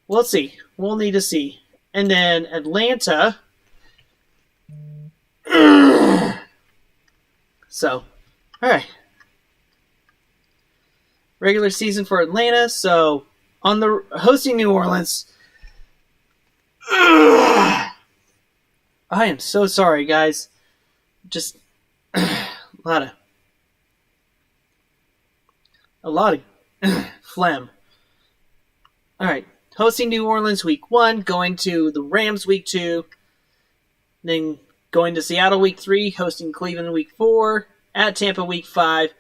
Speaker 1: we'll see. We'll need to see. And then Atlanta. So, all right. Regular season for Atlanta. So on the hosting New Orleans. I am so sorry, guys. Just a lot of phlegm. All right, hosting New Orleans week 1, going to the Rams week 2, then going to Seattle week 3, hosting Cleveland week 4, at Tampa week 5.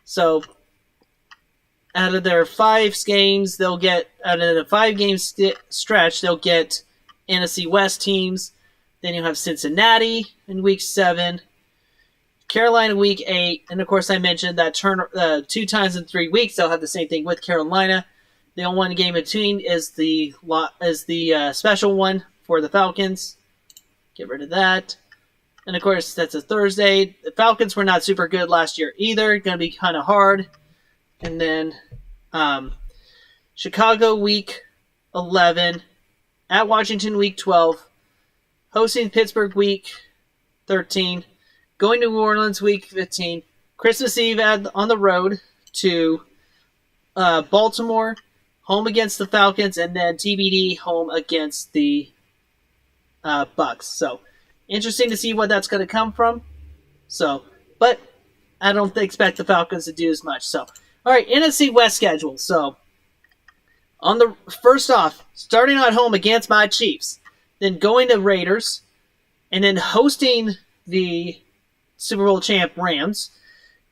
Speaker 1: So out of their 5 games, they'll get out of the 5-game stretch, they'll get NFC West teams. Then you'll have Cincinnati in week 7, Carolina week 8, and of course I mentioned that 2 times in 3 weeks they'll have the same thing with Carolina. The only one game between is the special one for the Falcons. Get rid of that. And of course that's a Thursday. The Falcons were not super good last year either. Going to be kind of hard. And then Chicago week 11, at Washington week 12, hosting Pittsburgh week 13, going to New Orleans week 15, Christmas Eve on the road to Baltimore, home against the Falcons, and then TBD home against the Bucks. So interesting to see what that's going to come from. So, but I don't expect the Falcons to do as much. So, all right, NFC West schedule. So, on the first off, starting at home against my Chiefs, then going to Raiders, and then hosting the Super Bowl champ Rams,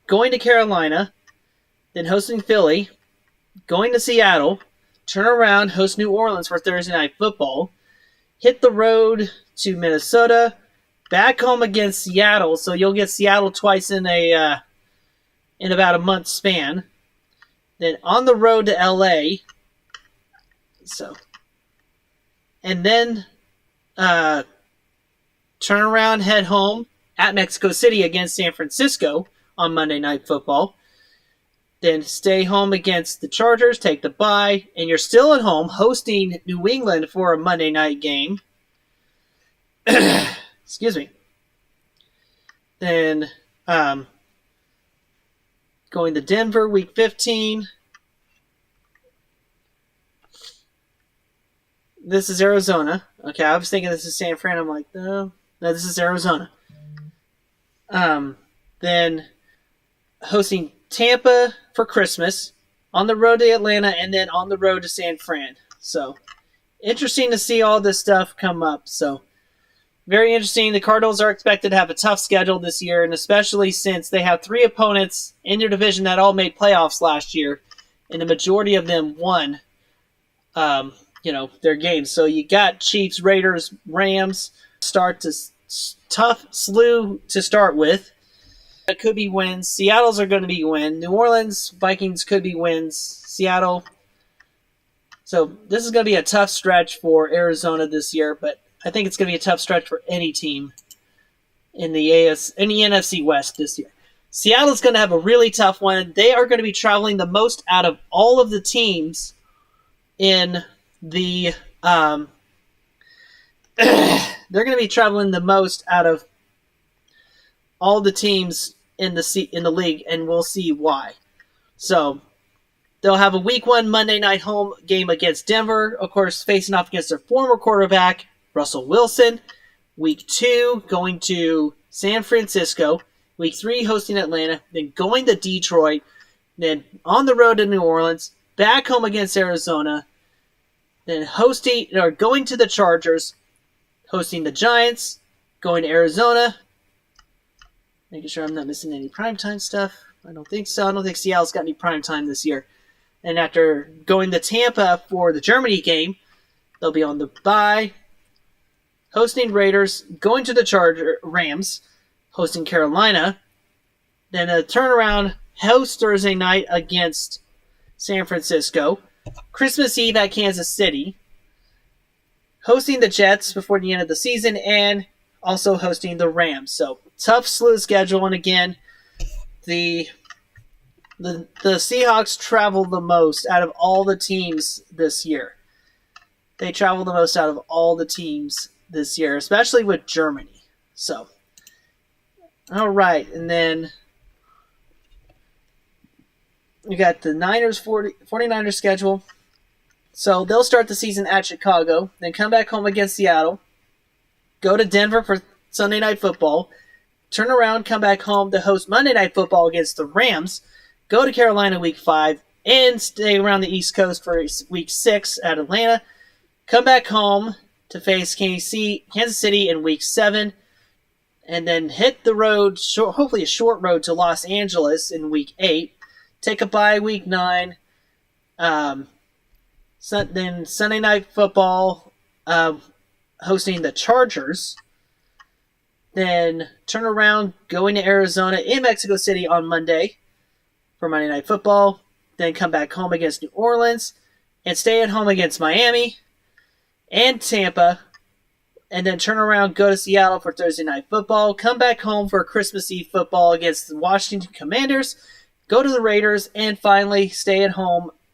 Speaker 1: going to Carolina, then hosting Philly, going to Seattle, turn around, host New Orleans for Thursday Night Football, hit the road to Minnesota, back home against Seattle, so you'll get Seattle twice in about a month span. Then on the road to LA, and then turn around, head home at Mexico City against San Francisco on Monday Night Football. Then stay home against the Chargers, take the bye, and you're still at home hosting New England for a Monday night game. Excuse me. Then going to Denver week 15. This is Arizona. Okay, I was thinking this is San Fran. I'm like, no, this is Arizona. Then hosting Tampa for Christmas, on the road to Atlanta, and then on the road to San Fran. So, interesting to see all this stuff come up. So, very interesting. The Cardinals are expected to have a tough schedule this year, and especially since they have 3 opponents in their division that all made playoffs last year, and the majority of them won, their games. So, you got Chiefs, Raiders, Rams, tough slew to start with. It could be wins. Seattle's are going to be win. New Orleans Vikings could be wins. Seattle. So this is going to be a tough stretch for Arizona this year, but I think it's going to be a tough stretch for any team in the NFC West this year. Seattle's going to have a really tough one. They are going to be traveling the most out of all of the teams in the they're going to be traveling the most out of all the teams in the league, and we'll see why. So they'll have a week 1 Monday night home game against Denver, of course, facing off against their former quarterback, Russell Wilson. Week 2, going to San Francisco. Week 3, hosting Atlanta. Then going to Detroit. Then on the road to New Orleans. Back home against Arizona. Then going to the Chargers. Hosting the Giants. Going to Arizona. Making sure I'm not missing any primetime stuff. I don't think so. I don't think Seattle's got any primetime this year. And after going to Tampa for the Germany game, they'll be on the bye. Hosting Raiders, going to the Rams, hosting Carolina. Then a turnaround host Thursday night against San Francisco. Christmas Eve at Kansas City. Hosting the Jets before the end of the season, and also hosting the Rams. So tough slew schedule, and again, the Seahawks travel the most out of all the teams this year. They travel the most out of all the teams this year, especially with Germany. So, all right, and then we got the 49ers schedule. So they'll start the season at Chicago, then come back home against Seattle, go to Denver for Sunday Night Football, turn around, come back home to host Monday Night Football against the Rams, go to Carolina Week 5, and stay around the East Coast for Week 6 at Atlanta, come back home to face Kansas City in Week 7, and then hit the road, hopefully a short road to Los Angeles in Week 8, take a bye Week 9, then Sunday Night Football hosting the Chargers, then turn around, going to Arizona in Mexico City on Monday for Monday Night Football, then come back home against New Orleans, and stay at home against Miami and Tampa, and then turn around, go to Seattle for Thursday Night Football, come back home for Christmas Eve football against the Washington Commanders, go to the Raiders, and finally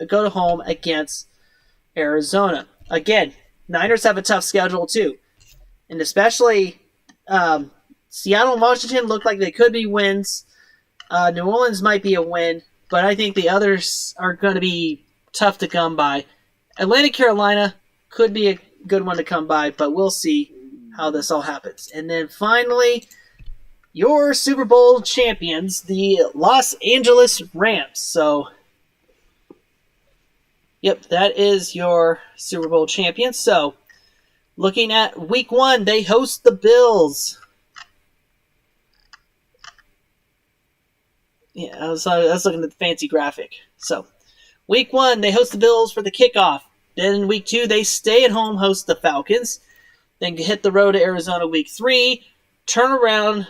Speaker 1: go to home against Arizona. Again, Niners have a tough schedule too, and especially Seattle and Washington look like they could be wins. New Orleans might be a win, but I think the others are going to be tough to come by. Atlanta, Carolina could be a good one to come by, but we'll see how this all happens. And then finally, your Super Bowl champions, the Los Angeles Rams. So, yep, that is your Super Bowl champions. So, looking at Week 1, they host the Bills. Yeah, I was looking at the fancy graphic. So, Week 1, they host the Bills for the kickoff. Then in Week 2, they stay at home, host the Falcons. Then hit the road to Arizona Week 3. Turn around,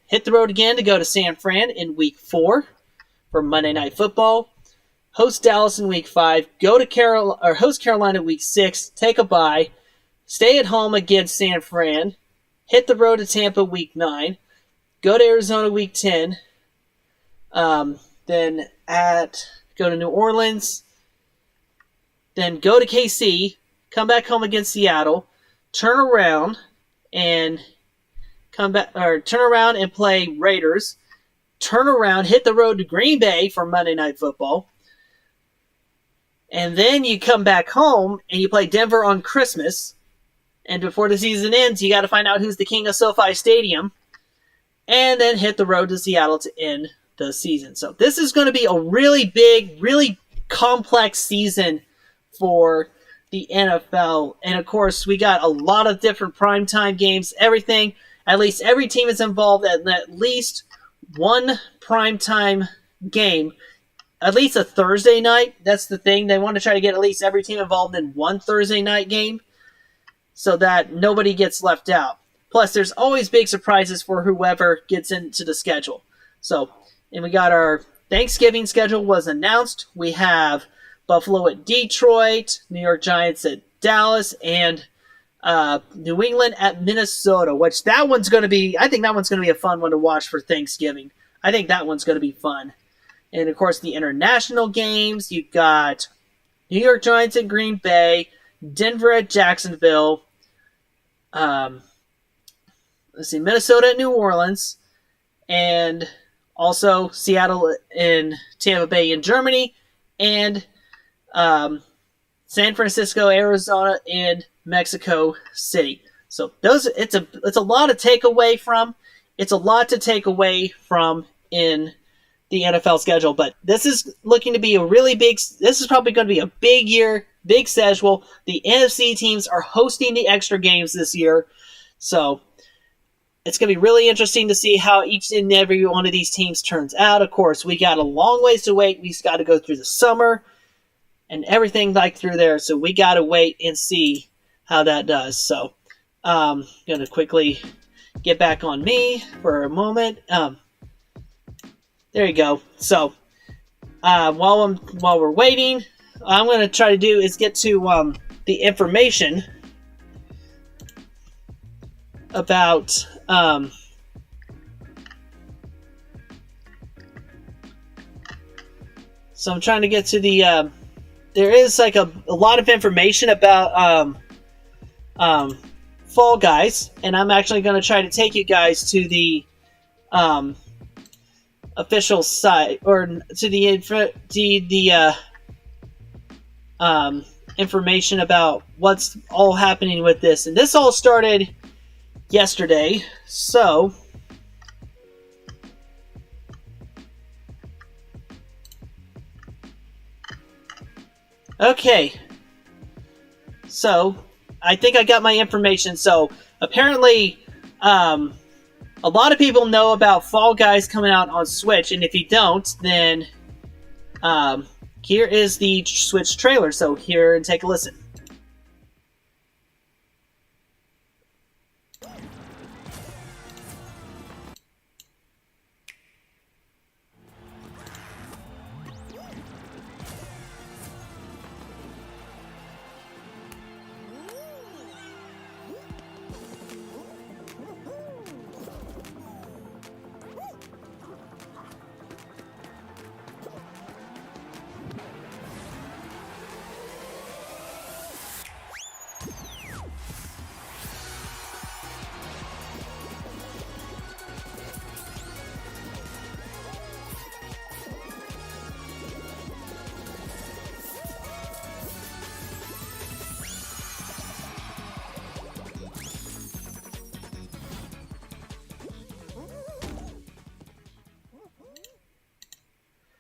Speaker 1: hit the road again to go to San Fran in Week 4 for Monday Night Football. Host Dallas in Week 5. Go to host Carolina Week 6. Take a bye. Stay at home against San Fran. Hit the road to Tampa Week 9. Go to Arizona Week 10. Then go to New Orleans. Then go to KC. Come back home against Seattle. Turn around and play Raiders. Turn around, hit the road to Green Bay for Monday Night Football. And then you come back home and you play Denver on Christmas. And before the season ends, you got to find out who's the king of SoFi Stadium. And then hit the road to Seattle to end the season. So this is going to be a really big, really complex season for the NFL. And of course, we got a lot of different primetime games, everything. At least every team is involved at least one primetime game. At least a Thursday night. That's the thing. They want to try to get at least every team involved in one Thursday night game so that nobody gets left out. Plus, there's always big surprises for whoever gets into the schedule. So, and we got our Thanksgiving schedule was announced. We have Buffalo at Detroit, New York Giants at Dallas, and New England at Minnesota, which I think that one's going to be a fun one to watch for Thanksgiving. I think that one's going to be fun. And, of course, the international games, you've got New York Giants at Green Bay, Denver at Jacksonville, Minnesota at New Orleans, and also Seattle and Tampa Bay in Germany, and San Francisco, Arizona, and Mexico City. So it's a lot to take away from. It's a lot to take away from in the NFL schedule, but this is looking to be a really big. This is probably going to be a big year, big schedule. The NFC teams are hosting the extra games this year, so it's going to be really interesting to see how each and every one of these teams turns out. Of course, we got a long ways to wait. We've got to go through the summer and everything through there, so we got to wait and see how that does. So, I'm going to quickly get back on me for a moment. There you go. So, while we're waiting, I'm going to try to do is get to the information about so I'm trying to get to the there is like a lot of information about Fall Guys, and I'm actually going to try to take you guys to the official site, or to the information about what's all happening with this. And this all started yesterday. So, okay. So, I think I got my information. So, apparently, a lot of people know about Fall Guys coming out on Switch, and if you don't, then here is the Switch trailer. So, here and take a listen.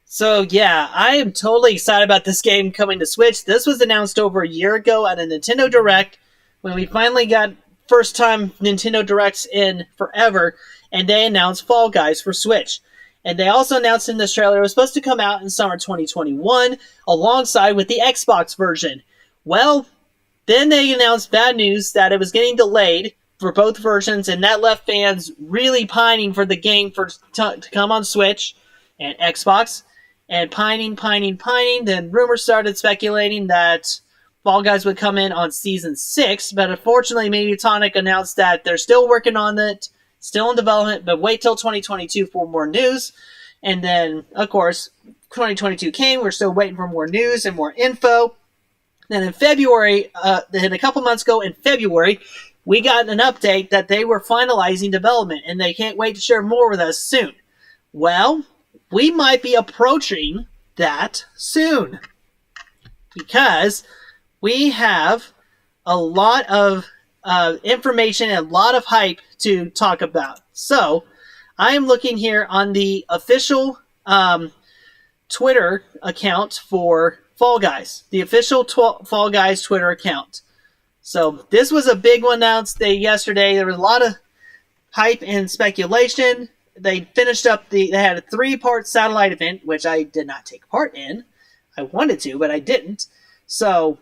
Speaker 1: So yeah, I am totally excited about this game coming to Switch. This was announced over a year ago at a Nintendo Direct when we finally got first time Nintendo Directs in forever, and they announced Fall Guys for Switch. And they also announced in this trailer it was supposed to come out in summer 2021 alongside with the Xbox version. Well, then they announced bad news that it was getting delayed for both versions, and that left fans really pining for the game to come on Switch and Xbox. And pining. Then rumors started speculating that Fall Guys would come in on Season 6, but unfortunately Mediatonic announced that they're still working on it, still in development, but wait till 2022 for more news. And then, of course, 2022 came, we're still waiting for more news and more info. Then in February, then a couple months ago in February, we got an update that they were finalizing development, and they can't wait to share more with us soon. Well, we might be approaching that soon because we have a lot of information and a lot of hype to talk about. So I am looking here on the official Twitter account for Fall Guys, the official Fall Guys Twitter account. So this was a big one announced yesterday. There was a lot of hype and speculation. They finished up they had a 3-part satellite event, which I did not take part in. I wanted to, but I didn't. So,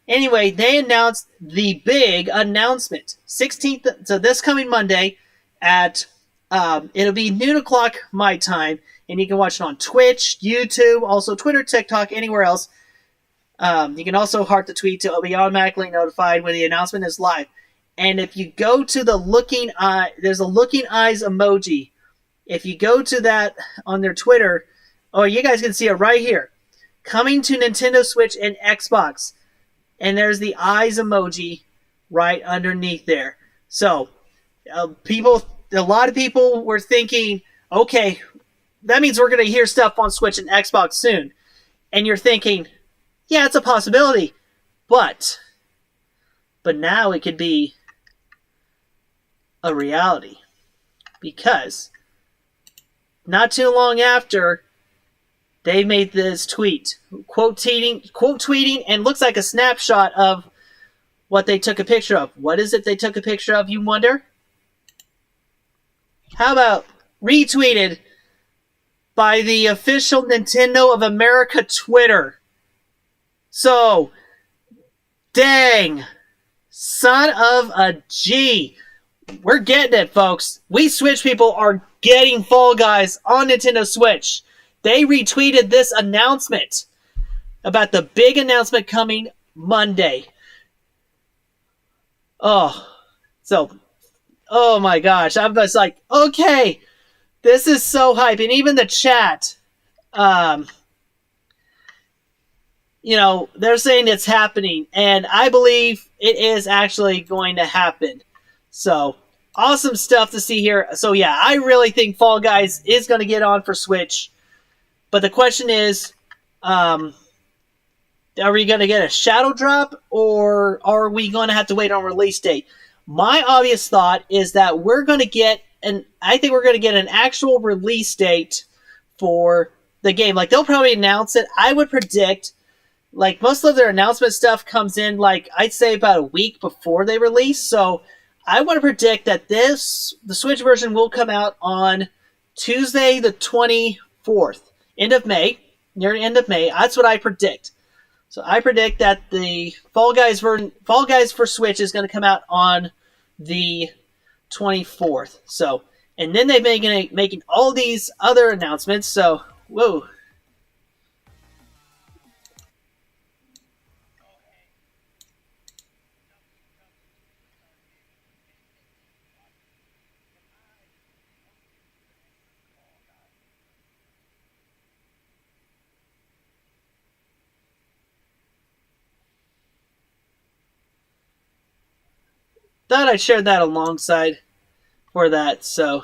Speaker 1: anyway, they announced the big announcement. 16th, so this coming Monday at, it'll be noon o'clock my time, and you can watch it on Twitch, YouTube, also Twitter, TikTok, anywhere else. You can also heart the tweet to be automatically notified when the announcement is live. And if you go to the looking eye, there's a looking eyes emoji. If you go to that on their Twitter, you guys can see it right here. Coming to Nintendo Switch and Xbox. And there's the eyes emoji right underneath there. So, a lot of people were thinking, okay, that means we're going to hear stuff on Switch and Xbox soon. And you're thinking, yeah, it's a possibility. But now it could be a reality, because not too long after they made this tweet, quote tweeting, and looks like a snapshot of what they took a picture of. What is it they took a picture of, you wonder? How about retweeted by the official Nintendo of America Twitter? So, dang, son of a G. We're getting it, folks. We Switch people are getting Fall Guys on Nintendo Switch. They retweeted this announcement about the big announcement coming Monday. Oh my gosh. I'm just like, okay, this is so hype. And even the chat, they're saying it's happening. And I believe it is actually going to happen. So, awesome stuff to see here. So, yeah, I really think Fall Guys is going to get on for Switch. But the question is, are we going to get a shadow drop, or are we going to have to wait on release date? My obvious thought is that we're going to get I think we're going to get an actual release date for the game. Like, they'll probably announce it. I would predict, like, most of their announcement stuff comes in, like, I'd say about a week before they release. So I want to predict that the Switch version will come out on Tuesday the 24th, end of May, near the end of May. That's what I predict. So I predict that the Fall Guys for Switch is going to come out on the 24th. So, and then they're making all these other announcements. So, whoa. Thought I'd share that alongside for that. So,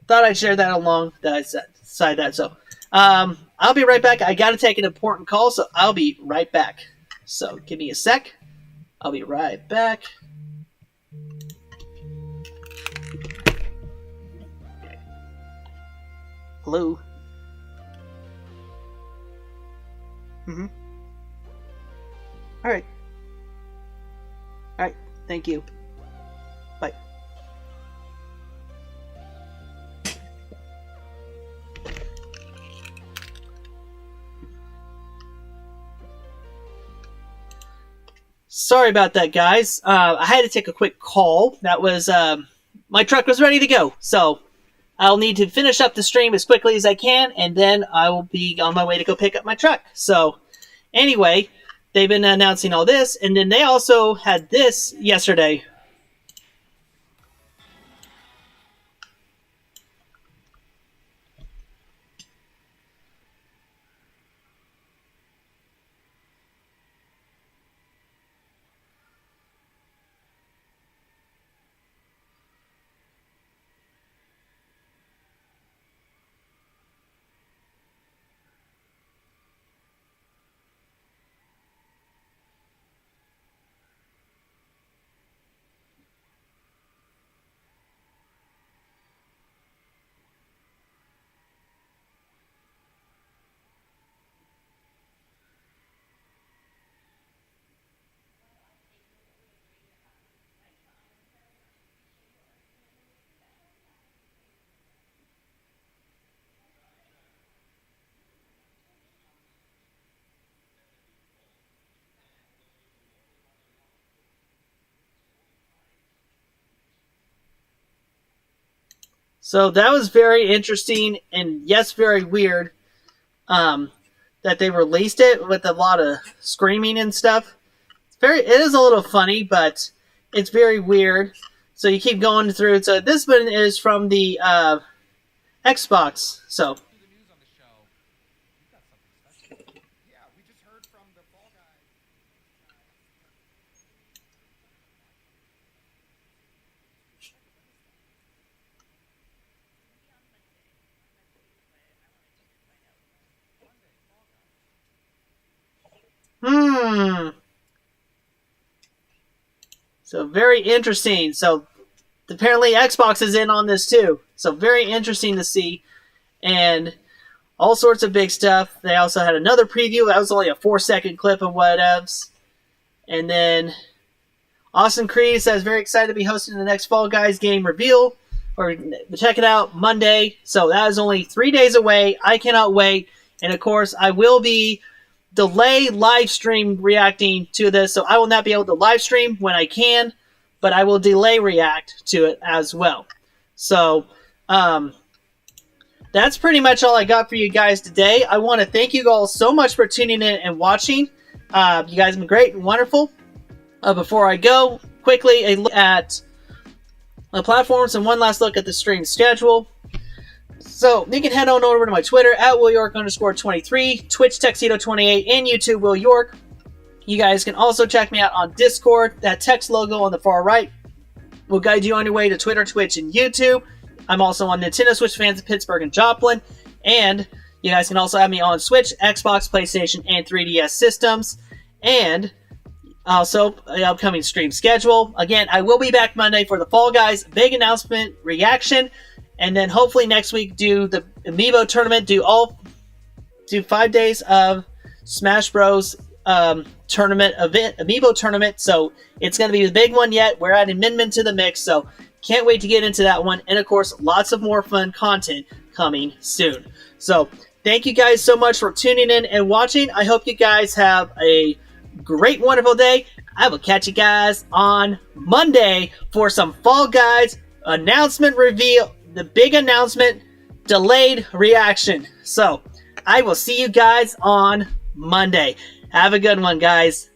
Speaker 1: thought I'd share that alongside that. So, I'll be right back. I got to take an important call, so I'll be right back. So, give me a sec. I'll be right back. Hello. Mm-hmm. All right. All right. Thank you. Bye. Sorry about that, guys. I had to take a quick call. That was, my truck was ready to go. So I'll need to finish up the stream as quickly as I can, and then I will be on my way to go pick up my truck. So anyway, they've been announcing all this, and then they also had this yesterday. So that was very interesting, and yes, very weird that they released it with a lot of screaming and stuff. It is a little funny, but it's very weird. So you keep going through. So this one is from the Xbox. So. So very interesting. So apparently Xbox is in on this too. So very interesting to see. And all sorts of big stuff. They also had another preview. That was only a 4-second clip of whatevs. And then Austin Creed says very excited to be hosting the next Fall Guys game reveal. Or check it out Monday. So that is only 3 days away. I cannot wait. And of course, I will be delay live stream reacting to this, so I will not be able to live stream when I can, but I will delay react to it as well. So that's pretty much all I got for you guys today. I want to thank you all so much for tuning in and watching. You guys have been great and wonderful. Before I go, quickly a look at the platforms and one last look at the stream schedule. So you can head on over to my Twitter at WillYork_23, Twitch Tuxedo28, and YouTube Will York. You guys can also check me out on Discord. That text logo on the far right will guide you on your way to Twitter, Twitch, and YouTube. I'm also on Nintendo Switch Fans of Pittsburgh and Joplin. And you guys can also have me on Switch, Xbox, PlayStation, and 3DS systems. And Also, the upcoming stream schedule. Again, I will be back Monday for the Fall Guys big announcement reaction, and then hopefully next week do the Amiibo tournament. Do 5 days of Smash Bros. Tournament event, Amiibo tournament. So it's going to be the big one yet. We're adding Min Min to the mix, so can't wait to get into that one. And of course, lots of more fun content coming soon. So thank you guys so much for tuning in and watching. I hope you guys have a great, wonderful day. I will catch you guys on Monday for some Fall Guys announcement reveal, the big announcement, delayed reaction. So I will see you guys on Monday. Have a good one, guys.